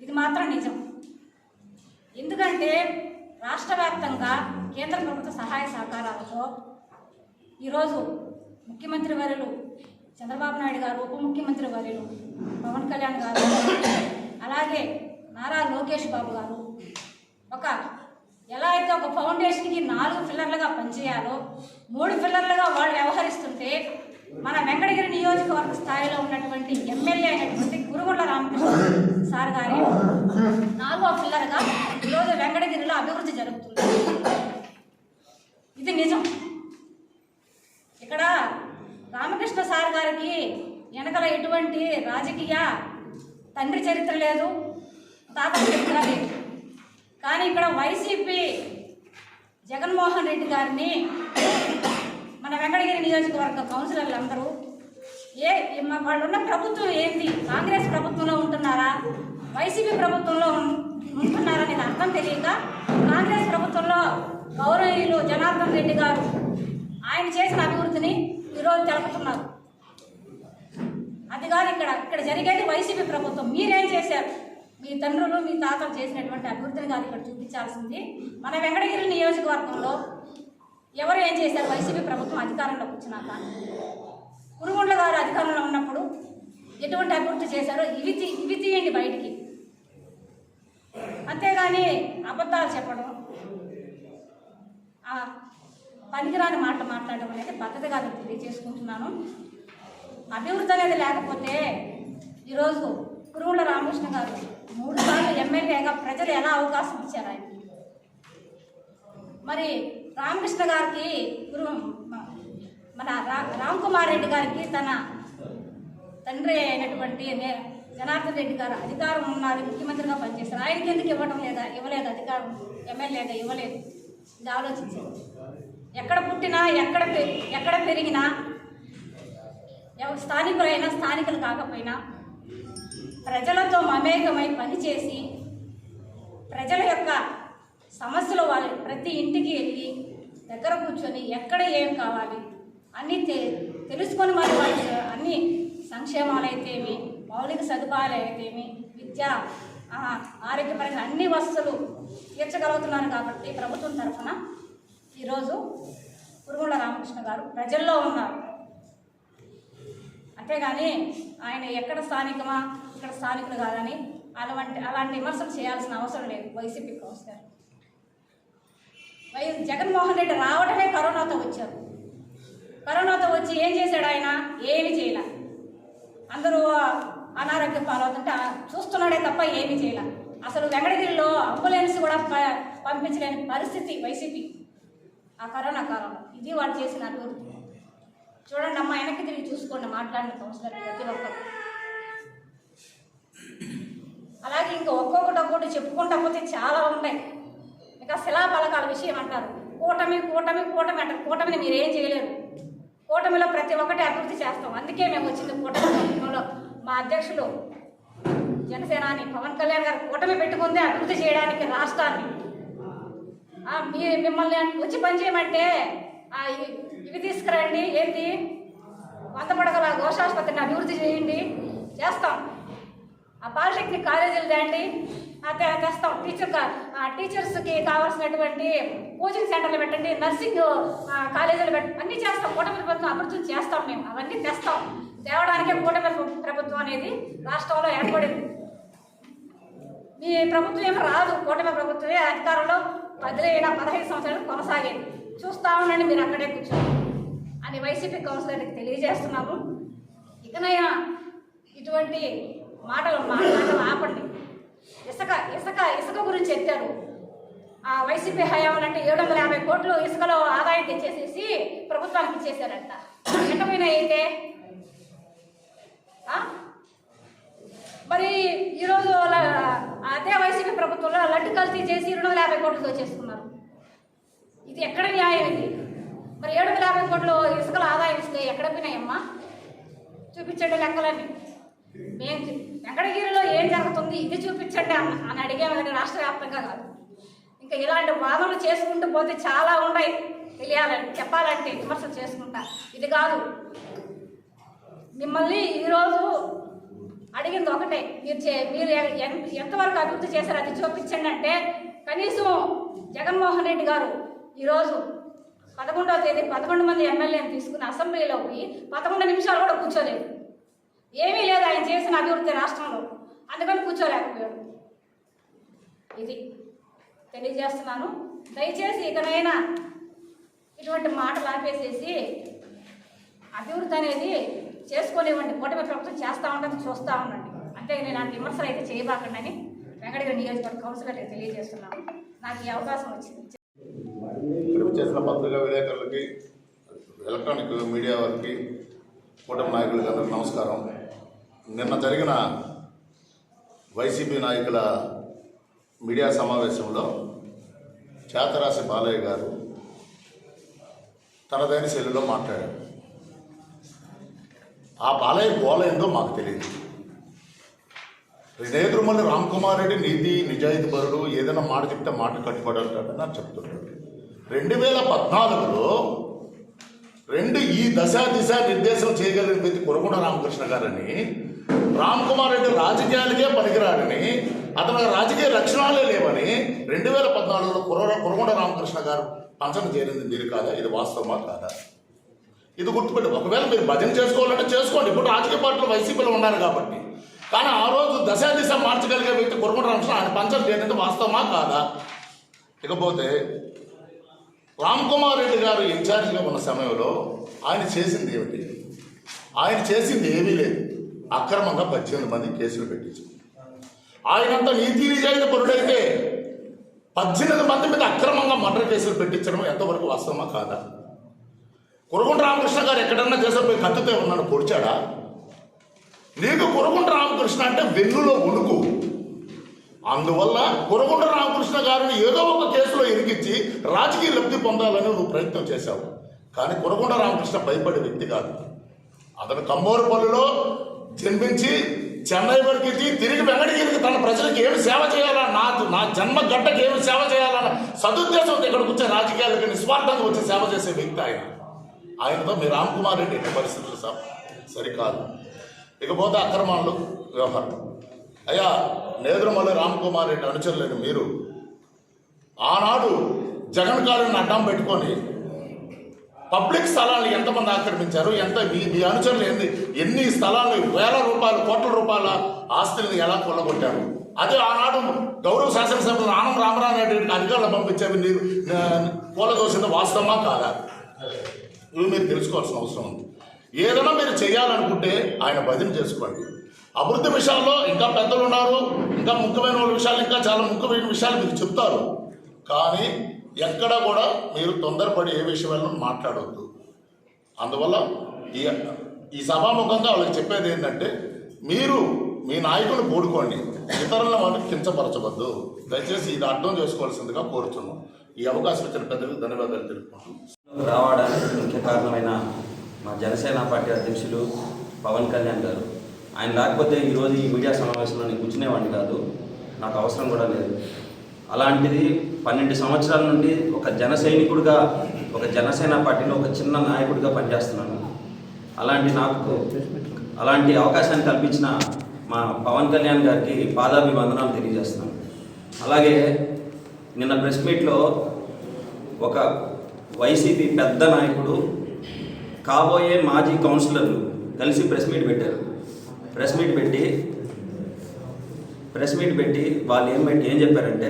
ఇది మాత్రం నిజం. ఎందుకంటే రాష్ట్ర వ్యాప్తంగా కేంద్ర ప్రభుత్వ సహాయ సహకారాలతో ఈరోజు ముఖ్యమంత్రి వర్యులు చంద్రబాబు నాయుడు గారు, ఉప ముఖ్యమంత్రి వర్యులు పవన్ కళ్యాణ్ గారు, అలాగే నారా లోకేష్ బాబు గారు ఎలా అయితే ఒక ఫౌండేషన్కి 4 పిల్లర్లుగా పనిచేయాలో 3 పిల్లర్లుగా వాళ్ళు వ్యవహరిస్తుంటే, మన వెంకటగిరి నియోజకవర్గ స్థాయిలో ఉన్నటువంటి ఎమ్మెల్యే అయినటువంటి గురుగుండ్ల రామకృష్ణ సార్ గారి 4వ పిల్లర్గా ఈరోజు వెంకటగిరిలో అభివృద్ధి జరుగుతుంది. ఇది నిజం. ఇక్కడ రామకృష్ణ సార్ గారికి వెనకల ఎటువంటి రాజకీయ తండ్రి చరిత్ర లేదు, తాత చరిత్ర లేదు. కానీ ఇక్కడ వైసీపీ జగన్మోహన్ రెడ్డి గారిని మన వెంకటగిరి నియోజకవర్గ కౌన్సిలర్లు అందరూ వాళ్ళు ఉన్న ప్రభుత్వం ఏంటి, కాంగ్రెస్ ప్రభుత్వంలో ఉంటున్నారా, వైసీపీ ప్రభుత్వంలో ఉంటున్నారా అనేది అర్థం తెలియక కాంగ్రెస్ ప్రభుత్వంలో గౌరవనీయులు జనార్దన్ రెడ్డి గారు ఆయన చేసిన అభివృద్ధిని ఈరోజు తెలుపుతున్నారు. అది కాదు ఇక్కడ జరిగేది వైసీపీ ప్రభుత్వం. మీరేం చేశారు? మీ తండ్రులు, మీ తాతలు చేసినటువంటి అభివృద్ధిని కాదు ఇక్కడ చూపించాల్సింది. మన వెంకటగిరి నియోజకవర్గంలో ఎవరు ఏం చేశారు? వైసీపీ ప్రభుత్వం అధికారంలోకి వచ్చినాక కురుగుండ్ల గారు అధికారంలో ఉన్నప్పుడు ఎటువంటి అభివృద్ధి చేశారో ఇవి తీయండి బయటికి. అంతేగాని అబద్ధాలు చెప్పడం, పనికిరాని మాటలు మాట్లాడడం అనేది పద్ధతి కాదు తెలియజేసుకుంటున్నాను. అభివృద్ధి అనేది లేకపోతే ఈరోజు కురుగుండ్ల రామకృష్ణ గారు 3 సార్లు ఎమ్మెల్యేగా ప్రజలు ఎలా అవకాశం ఇచ్చారు ఆయన? మరి రామకృష్ణ గారికి మన రామ్ కుమార్ రెడ్డి గారికి తన తండ్రి అయినటువంటి జనార్దన్ రెడ్డి గారు అధికారం ఉన్నారు, ముఖ్యమంత్రిగా పనిచేస్తారు. ఆయనకి ఎందుకు ఇవ్వలేదు అధికారం? ఎమ్మెల్యేగా ఇవ్వలేదు. ఇది ఆలోచించారు. ఎక్కడ పుట్టినా ఎక్కడ పెరిగినా స్థానికులైనా స్థానికులు కాకపోయినా ప్రజలతో మమేకమై పనిచేసి ప్రజల యొక్క సమస్యలు వాళ్ళు ప్రతి ఇంటికి వెళ్ళి దగ్గర కూర్చొని ఎక్కడ ఏం కావాలి అన్నీ తెలుసుకొని మరి వాళ్ళు అన్ని సంక్షేమాలు అయితేమి, మౌలిక సదుపాయాలు అయితేమి, విద్య, ఆరోగ్యపరంగా అన్ని వసతులు తీర్చగలుగుతున్నారు. కాబట్టి ప్రభుత్వం తరఫున ఈరోజు కురుగుండ్ల రామకృష్ణ గారు ప్రజల్లో ఉన్నారు. అంతేగాని ఆయన ఎక్కడ స్థానికమా ఇక్కడ స్థానికులు కాదని అలాంటి విమర్శలు చేయాల్సిన అవసరం లేదు. వైసీపీ కౌన్సిలర్ జగన్మోహన్ రెడ్డి రావడమే కరోనాతో వచ్చారు. కరోనాతో వచ్చి ఏం చేశాడు? ఆయన ఏమి చేయలే. అందరూ అనారోగ్యం పాలవుతుంటే చూస్తున్నాడే తప్ప ఏమీ చేయలే. అసలు వెంకటగిరిలో అంబులెన్స్ కూడా పంపించలేని పరిస్థితి వైసీపీ ఆ కరోనా కాలంలో. ఇది వాళ్ళు చేసిన అభివృద్ధి. చూడండి అమ్మ, వెనక్కి తిరిగి చూసుకోండి మాట్లాడిన కౌన్సిలర్ ప్రతి ఒక్కరు. అలాగే ఇంకా ఒక్కొక్కటి చెప్పుకుంటా పోతే చాలా ఉన్నాయి. ఇంకా శిలాఫలకాల విషయం అంటారు. కూటమి అంటారు. కూటమిని మీరు ఏం చేయలేరు. కూటమిలో ప్రతి ఒక్కటి అభివృద్ధి చేస్తాం. అందుకే మేము వచ్చింది కూటమిలో. మా అధ్యక్షులు జనసేనాని పవన్ కళ్యాణ్ గారు కూటమి పెట్టుకుందే అభివృద్ధి చేయడానికి రాష్ట్రాన్ని. మిమ్మల్ని వచ్చి పనిచేయమంటే ఇవి తీసుకురండి, ఏంటి 100 పడగల ఘోషాసుపత్రిని అభివృద్ధి చేయండి, చేస్తాం. ఆ పాలిటెక్నిక్ కాలేజీలు తేండి, తెస్తాం. టీచర్స్కి కావాల్సినటువంటి కోచింగ్ సెంటర్లు పెట్టండి, నర్సింగ్ కాలేజీలు అన్నీ చేస్తాం. కూటమి ప్రభుత్వం అభివృద్ధి చేస్తాం. మేము అవన్నీ తెస్తాం. తేవడానికే కూటమి ప్రభుత్వం అనేది రాష్ట్రంలో ఏర్పడింది. మీ ప్రభుత్వం ఏమో రాదు. కూటమి ప్రభుత్వమే అధికారంలో 15 సంవత్సరాలు కొనసాగేది. చూస్తూ ఉండండి మీరు అక్కడే కూర్చొని అని వైసీపీ కౌన్సిలర్కి తెలియజేస్తున్నాము. ఇకనైనా ఇటువంటి మాటలు ఆపండి. ఇసుక గురించి ఎత్తారు. వైసీపీ హయాంలో అంటే 750 కోట్లు ఇసుకలో ఆదాయం తెచ్చేసేసి ప్రభుత్వానికి ఇచ్చేసారంట. ఎట్టపోయినా అయితే మరి ఈరోజు అదే వైసీపీ ప్రభుత్వంలో లడ్డు కల్తీ చేసి 250 కోట్లతో చేసుకున్నారు. ఇది ఎక్కడ న్యాయం ఇది? మరి 750 కోట్లు ఇసుకల ఆదాయం ఇస్తే ఎక్కడ పోయినాయమ్మా? చూపించండి లెక్కలన్నీ. మేము వెంకటగిరిలో ఏం జరుగుతుంది ఇది చూపించండి అని అడిగాము, కానీ రాష్ట్ర వ్యాప్తంగా కాదు. ఇంకా ఇలాంటి వాదనలు చేసుకుంటూ పోతే చాలా ఉన్నాయి తెలియాలంటే, చెప్పాలంటే విమర్శలు చేసుకుంటా. ఇది కాదు. మిమ్మల్ని ఈరోజు అడిగింది ఒకటే, మీరు ఎంతవరకు అభివృద్ధి చేశారు అది చూపించండి అంటే, కనీసం జగన్మోహన్ రెడ్డి గారు ఈరోజు 11వ తేదీ 11 మంది ఎమ్మెల్యేని తీసుకుని అసెంబ్లీలో పోయి 11 నిమిషాలు కూడా కూర్చోలేదు. ఏమీ లేదు ఆయన చేసిన అభివృద్ధి రాష్ట్రంలో, అందుకని కూర్చోలేకపోయాడు. ఇది తెలియజేస్తున్నాను. దయచేసి ఇకనైనా ఇటువంటి మాటలు ఆపేసేసి అభివృద్ధి అనేది చేసుకునేవ్వండి. కూటమి ప్రభుత్వం చేస్తూ ఉంటుంది, చూస్తూ ఉండండి. అంతే నేను ఆ విమర్శలు అయితే చేయబాకండి అని వెంకటగిరి నియోజకవర్గ కౌన్సిలర్కి తెలియజేస్తున్నాను. నాకు ఈ అవకాశం వచ్చింది. చేసిన పత్రికా విలేకరులకి, ఎలక్ట్రానిక్ మీడియా వారికి, కూటమి నాయకులకి అందరికీ నమస్కారం. నిన్న జరిగిన వైసీపీ నాయకుల మీడియా సమావేశంలో చేతరాశి బాలయ్య గారు తనదైన శైలిలో మాట్లాడారు. ఆ బాలయ్య గోల ఏందో మాకు తెలియదు. నేదురుమల్లి రామ్కుమార్ రెడ్డి నీతి నిజాయితీ పరుడు, ఏదైనా మాట చెప్తే మాట కట్టుబడతాడని నాకు చెప్తున్నాడు. 2014లో ఈ దశ నిర్దేశం చేయగలిగిన వ్యక్తి కురకొండ రామకృష్ణ గారని, రామ్కుమార్ రెడ్డి రాజకీయాలకే పనికిరాడని, అతనికి రాజకీయ లక్షణాలే లేవని 2014లో కురకొండ రామకృష్ణ గారు పంచన చేరింది మీరు కాదా? ఇది వాస్తవమా కాదా? ఇది గుర్తుపెట్టి, ఒకవేళ మీరు భజన చేసుకోవాలంటే చేసుకోండి. ఇప్పుడు రాజకీయ పార్టీలు వైసీపీలో ఉన్నారు కాబట్టి. కానీ ఆ రోజు దశ మార్చగలిగే వ్యక్తి కురకొండ రామకృష్ణ, ఆయన పంచన చేరింది వాస్తవమా కాదా? ఇకపోతే రామ్కుమార్ రెడ్డి గారు ఇన్ఛార్జిగా ఉన్న సమయంలో ఆయన చేసింది ఏమిటి? ఆయన చేసింది ఏమీ లేదు. అక్రమంగా 18 మంది కేసులు పెట్టించు. ఆయనంతా నీతి నిజాయితీ పరుడైతే 18 మంది మీద అక్రమంగా మర్డర్ కేసులు పెట్టించడం ఎంతవరకు వాస్తవమా కాదా? కురకొండ రామకృష్ణ గారు ఎక్కడన్నా చేసపోయి కత్తితో ఉన్నాడు, పొడిచాడా? నీకు కురకొండ రామకృష్ణ అంటే వెన్నులో ఉణుకు. అందువల్ల కురకొండ రామకృష్ణ గారిని ఏదో ఒక కేసులో ఇరికించి రాజకీయ లబ్ధి పొందాలని నువ్వు ప్రయత్నం చేశావు. కానీ కురకొండ రామకృష్ణ భయపడే వ్యక్తి కాదు. అతను కమ్మోరుపల్లిలో జన్మించి చెన్నై వరకు తిరిగి వెంకటగిరికి తన ప్రజలకు ఏమి సేవ చేయాలన్న, నా జన్మ గడ్డకి ఏమి సేవ చేయాలన్న సదుద్దేశంతో ఇక్కడికి వచ్చే రాజకీయాలకి నిస్వార్థంగా వచ్చి సేవ చేసే వ్యక్తి ఆయనతో మీ రామ్కుమార్ రెడ్డి ఎట్టి పరిస్థితులు సరికాదు. ఇకపోతే అక్రమాలు వ్యవహారం. అయ్యా, నేదురుమల్లి రామ్కుమార్ రెడ్డి అనుచరులేని మీరు ఆనాడు జగన్ గారిని అడ్డం పెట్టుకొని పబ్లిక్ స్థలాలను ఎంతమంది ఆక్రమించారు? మీ అనుచరులు ఎన్ని స్థలాలు, వేల రూపాయలు, కోట్ల రూపాయల ఆస్తులను ఎలా కొల్లగొట్టారు? అదే ఆనాడు గౌరవ శాసనసభ్యులు ఆనం రామరారెడ్డి అధికారులు పంపించేవి మీరు కూలదోసింది వాస్తవమా కాదా? ఇవి మీరు తెలుసుకోవాల్సిన అవసరం ఉంది. ఏదైనా మీరు చేయాలనుకుంటే ఆయన భజన చేసుకోండి. అభివృద్ధి విషయాల్లో ఇంకా పెద్దలు ఉన్నారు, ఇంకా ముఖ్యమైన విషయాలు, ఇంకా చాలా ముఖ్యమైన విషయాలు మీకు చెప్తారు. కానీ ఎక్కడ కూడా మీరు తొందరపడి ఏ విషయాలను మాట్లాడవద్దు. అందువల్ల ఈ సభాముఖంగా వాళ్ళకి చెప్పేది ఏంటంటే, మీరు మీ నాయకులు కూడుకోండి, ఇతరుల వాళ్ళకి కించపరచవద్దు. దయచేసి ఇది అర్థం చేసుకోవాల్సిందిగా కోరుతున్నాం. ఈ అవకాశం ఇచ్చిన పెద్దలకు ధన్యవాదాలు తెలుపుకుంటున్నాం. రావడానికి ముఖ్య కారణమైన మా జనసేన పార్టీ అధ్యక్షులు పవన్ కళ్యాణ్ గారు, ఆయన లేకపోతే ఈరోజు ఈ మీడియా సమావేశంలో నేను కూర్చునేవాడిని కాదు, నాకు అవసరం కూడా లేదు. అలాంటిది 12 సంవత్సరాల నుండి ఒక జన సైనికుడిగా, ఒక జనసేన పార్టీలో ఒక చిన్న నాయకుడిగా పనిచేస్తున్నాను. అలాంటి అవకాశాన్ని కల్పించిన మా పవన్ కళ్యాణ్ గారికి పాదాభివందనాలు తెలియజేస్తున్నాను. అలాగే నిన్న ప్రెస్ మీట్లో ఒక వైసీపీ పెద్ద నాయకుడు, కాబోయే మాజీ కౌన్సిలర్లు కలిసి ప్రెస్ మీట్ పెట్టారు. ప్రెస్ మీట్ పెట్టి వాళ్ళు ఏం చెప్పారంటే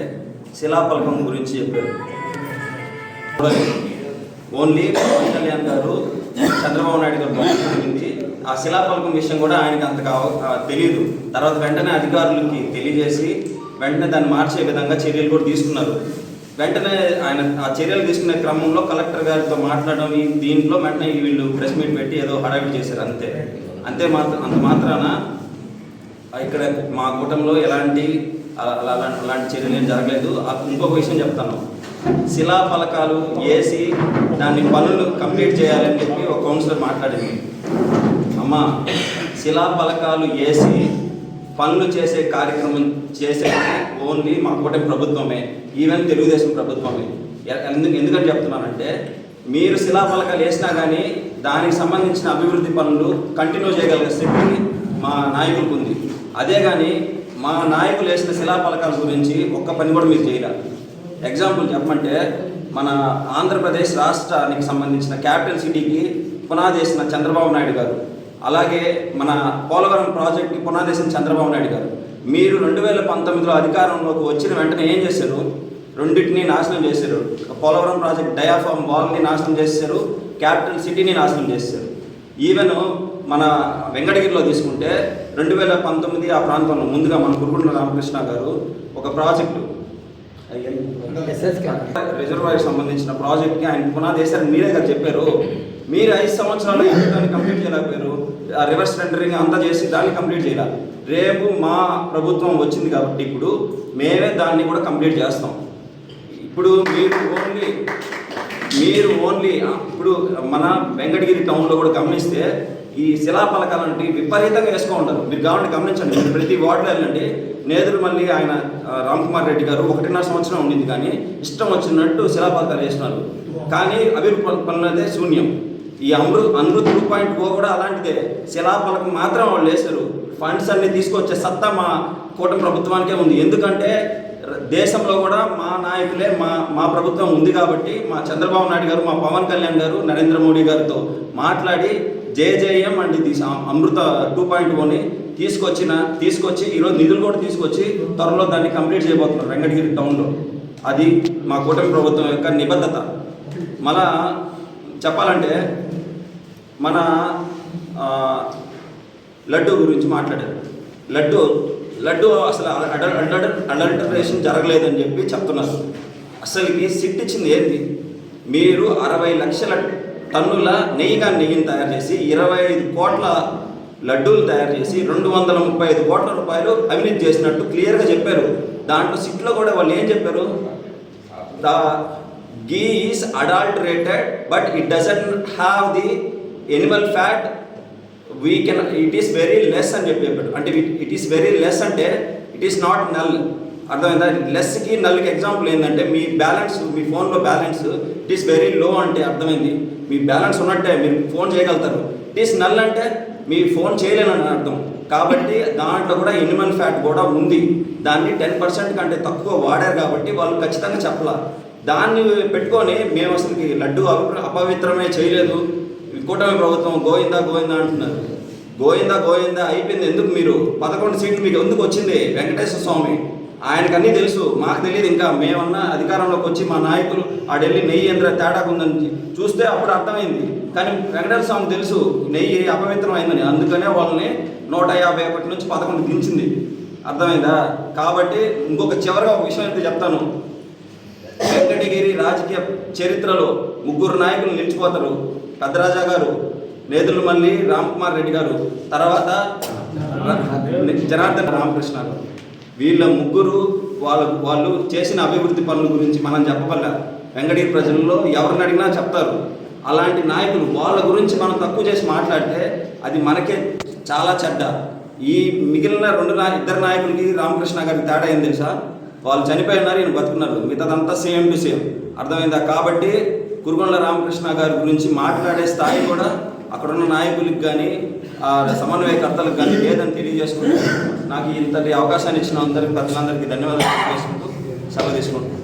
శిలాఫలకం గురించి చెప్పారు. ఓన్లీ పవన్ కళ్యాణ్ గారు చంద్రబాబు నాయుడు గారు జరిగింది, ఆ శిలాఫలకం విషయం కూడా ఆయనకి అంతగా తెలియదు. తర్వాత వెంటనే అధికారులకి తెలియజేసి వెంటనే దాన్ని మార్చే విధంగా చర్యలు కూడా తీసుకున్నారు. వెంటనే ఆయన ఆ చర్యలు తీసుకునే క్రమంలో కలెక్టర్ గారితో మాట్లాడడం, దీంట్లో వెంటనే వీళ్ళు ప్రెస్ మీట్ పెట్టి ఏదో హడావిడి చేశారు. అంత మాత్రాన ఇక్కడ మా కూటమిలో ఎలాంటి అలాంటి చర్యలు ఏం జరగలేదు. ఇంకొక విషయం చెప్తాను, శిలా ఫలకాలు వేసి దాన్ని పనులు కంప్లీట్ చేయాలని చెప్పి ఒక కౌన్సిలర్ మాట్లాడింది. అమ్మ, శిలా ఫలకాలు వేసి పనులు చేసే కార్యక్రమం చేసేది ఓన్లీ మా కూటమి ప్రభుత్వమే, ఈవెన్ తెలుగుదేశం ప్రభుత్వమే. ఎందుకని చెప్తున్నానంటే, మీరు శిలాఫలకాలు వేసినా కానీ దానికి సంబంధించిన అభివృద్ధి పనులు కంటిన్యూ చేయగలిగే శక్తి మా నాయకులకు ఉంది. అదే కానీ మా నాయకులు వేసిన శిలాఫలకాల గురించి ఒక్క పని కూడా మీరు చేయలేరు. ఎగ్జాంపుల్ చెప్పమంటే, మన ఆంధ్రప్రదేశ్ రాష్ట్రానికి సంబంధించిన క్యాపిటల్ సిటీకి పునాది వేసిన చంద్రబాబు నాయుడు గారు, అలాగే మన పోలవరం ప్రాజెక్ట్కి పునాది వేసిన చంద్రబాబు నాయుడు గారు. మీరు 2019లో అధికారంలోకి వచ్చిన వెంటనే ఏం చేశారు? రెండింటినీ నాశనం చేశారు. పోలవరం ప్రాజెక్ట్ డయాఫామ్ వాల్ని నాశనం చేశారు, క్యాపిటల్ సిటీని నాశనం చేశారు. ఈవెన్ మన వెంకటగిరిలో తీసుకుంటే 2019 ఆ ప్రాంతంలో ముందుగా మన కురుగుండ్ల రామకృష్ణ గారు ఒక ప్రాజెక్టు రిజర్వాయర్కి సంబంధించిన ప్రాజెక్ట్కి ఆయన పునాది వేశారని మీరే కదా చెప్పారు. మీరు 5 సంవత్సరాలు దాన్ని కంప్లీట్ చేయలేకపోయారు. రివర్స్ టెండరింగ్ అంతా చేసి దాన్ని కంప్లీట్ చేయాలి. రేపు మా ప్రభుత్వం వచ్చింది కాబట్టి ఇప్పుడు మేమే దాన్ని కూడా కంప్లీట్ చేస్తాం. ఇప్పుడు మీరు ఓన్లీ ఇప్పుడు మన వెంకటగిరి టౌన్లో కూడా గమనిస్తే ఈ శిలాఫలకాలంటే విపరీతంగా వేసుకో ఉంటారు. మీరు కావాలంటే గమనించండి, మీరు ప్రతి వార్డులో వెళ్ళండి. నేదురు మళ్ళీ ఆయన రామ్కుమార్ రెడ్డి గారు 1.5 సంవత్సరం ఉండింది, కానీ ఇష్టం వచ్చినట్టు శిలాఫలకాలు వేసినారు. కానీ అభివృద్ధి పనులు అయితే శూన్యం. ఈ అమృత్ 2.0 కూడా అలాంటిదే. శిలాఫలకం మాత్రం వాళ్ళు వేశారు. ఫండ్స్ అన్ని తీసుకొచ్చే సత్తా మా కూటమి ప్రభుత్వానికే ఉంది. ఎందుకంటే దేశంలో కూడా మా నాయకులే మా ప్రభుత్వం ఉంది కాబట్టి మా చంద్రబాబు నాయుడు గారు, మా పవన్ కళ్యాణ్ గారు, నరేంద్ర మోడీ గారితో మాట్లాడి జేజేఎం అండ్ అమృత 2.0ని తీసుకొచ్చి ఈరోజు నిధులు కూడా తీసుకొచ్చి త్వరలో దాన్ని కంప్లీట్ చేయబోతున్నారు వెంకటగిరి టౌన్లో. అది మా కూటమి ప్రభుత్వం యొక్క నిబద్ధత. మళ్ళా చెప్పాలంటే మన లడ్డు గురించి మాట్లాడారు. లడ్డు అసలు అడల్టరేషన్ జరగలేదని చెప్పి చెప్తున్నారు. అసలుకి సిట్ ఇచ్చింది ఏంటి? మీరు 60 లక్షల టన్నుల నెయ్యిని తయారు చేసి 25 కోట్ల లడ్డూలు తయారు చేసి 235 కోట్ల రూపాయలు అవినీతి చేసినట్టు క్లియర్గా చెప్పారు. దాంట్లో సిట్లో కూడా వాళ్ళు ఏం చెప్పారు? The ghee is adulterated but it doesn't have the Animal fat, it is very less అని చెప్పాడు. అంటే ఇట్ ఈస్ వెరీ లెస్ అంటే ఇట్ ఈస్ నాట్ నల్. అర్థమైందా? లెస్కి నల్కి ఎగ్జాంపుల్ ఏంటంటే మీ బ్యాలెన్స్, మీ ఫోన్లో balance it is very low అంటే అర్థమైంది. మీ బ్యాలెన్స్ ఉన్నట్టే మీరు ఫోన్ చేయగలుగుతారు. ఇట్ ఈస్ నల్ అంటే మీ ఫోన్ చేయలేనని అర్థం. కాబట్టి దాంట్లో కూడా ఎనిమల్ ఫ్యాట్ కూడా ఉంది. దాన్ని 10% కంటే తక్కువ వాడారు కాబట్టి వాళ్ళు ఖచ్చితంగా చెప్పాలి. దాన్ని పెట్టుకొని మేము అసలుకి లడ్డు అపవిత్రమే చేయలేదు, కూటమి ప్రభుత్వం గోయిందా అంటున్నారు. గోయిందా అయిపోయింది. ఎందుకు మీరు 11 సీట్లు మీకు ఎందుకు వచ్చింది? వెంకటేశ్వర స్వామి ఆయనకు అన్నీ తెలుసు, మాకు తెలియదు. ఇంకా మేమన్నా అధికారంలోకి వచ్చి మా నాయకులు ఆడెళ్ళి నెయ్యి ఎంత తేడా ఉందని చూస్తే అప్పుడు అర్థమైంది. కానీ వెంకటేశ్వర స్వామి తెలుసు నెయ్యి అపవిత్రం అయిందని, అందుకనే వాళ్ళని 151 నుంచి 11 దించింది. అర్థమైందా? కాబట్టి ఇంకొక చివరిగా ఒక విషయం అయితే చెప్తాను. వెంకటగిరి రాజకీయ చరిత్రలో 3 నాయకులు నిలిచిపోతారు. పెద్దరాజా గారు, నేదురుమల్లి రామ్కుమార్ రెడ్డి గారు, తర్వాత జనార్దన్ రామకృష్ణ గారు. వీళ్ళ 3 వాళ్ళు చేసిన అభివృద్ధి పనుల గురించి మనం చెప్పగల. వెంకటగిరి ప్రజల్లో ఎవరిని అడిగినా చెప్తారు. అలాంటి నాయకులు వాళ్ళ గురించి మనం తక్కువ చేసి మాట్లాడితే అది మనకే చాలా చెడ్డ. ఈ మిగిలిన 2 నాయకులకి రామకృష్ణ గారికి తేడా ఏం తెలుసా? వాళ్ళు చనిపోయినారు, ఈయన బతుకున్నారు. మిగతాదంతా సేమ్ టు సేమ్. అర్థమైందా? కాబట్టి కురుగుండ్ల రామకృష్ణ గారి గురించి మాట్లాడే స్థాయి కూడా అక్కడున్న నాయకులకు కానీ సమన్వయకర్తలకు కానీ లేదని తెలియజేసుకుంటూ నాకు ఇంతటి అవకాశాన్ని ఇచ్చిన అందరికీ ప్రజలందరికీ ధన్యవాదాలు చేసుకుంటూ సెలవు తీసుకుంటున్నాను.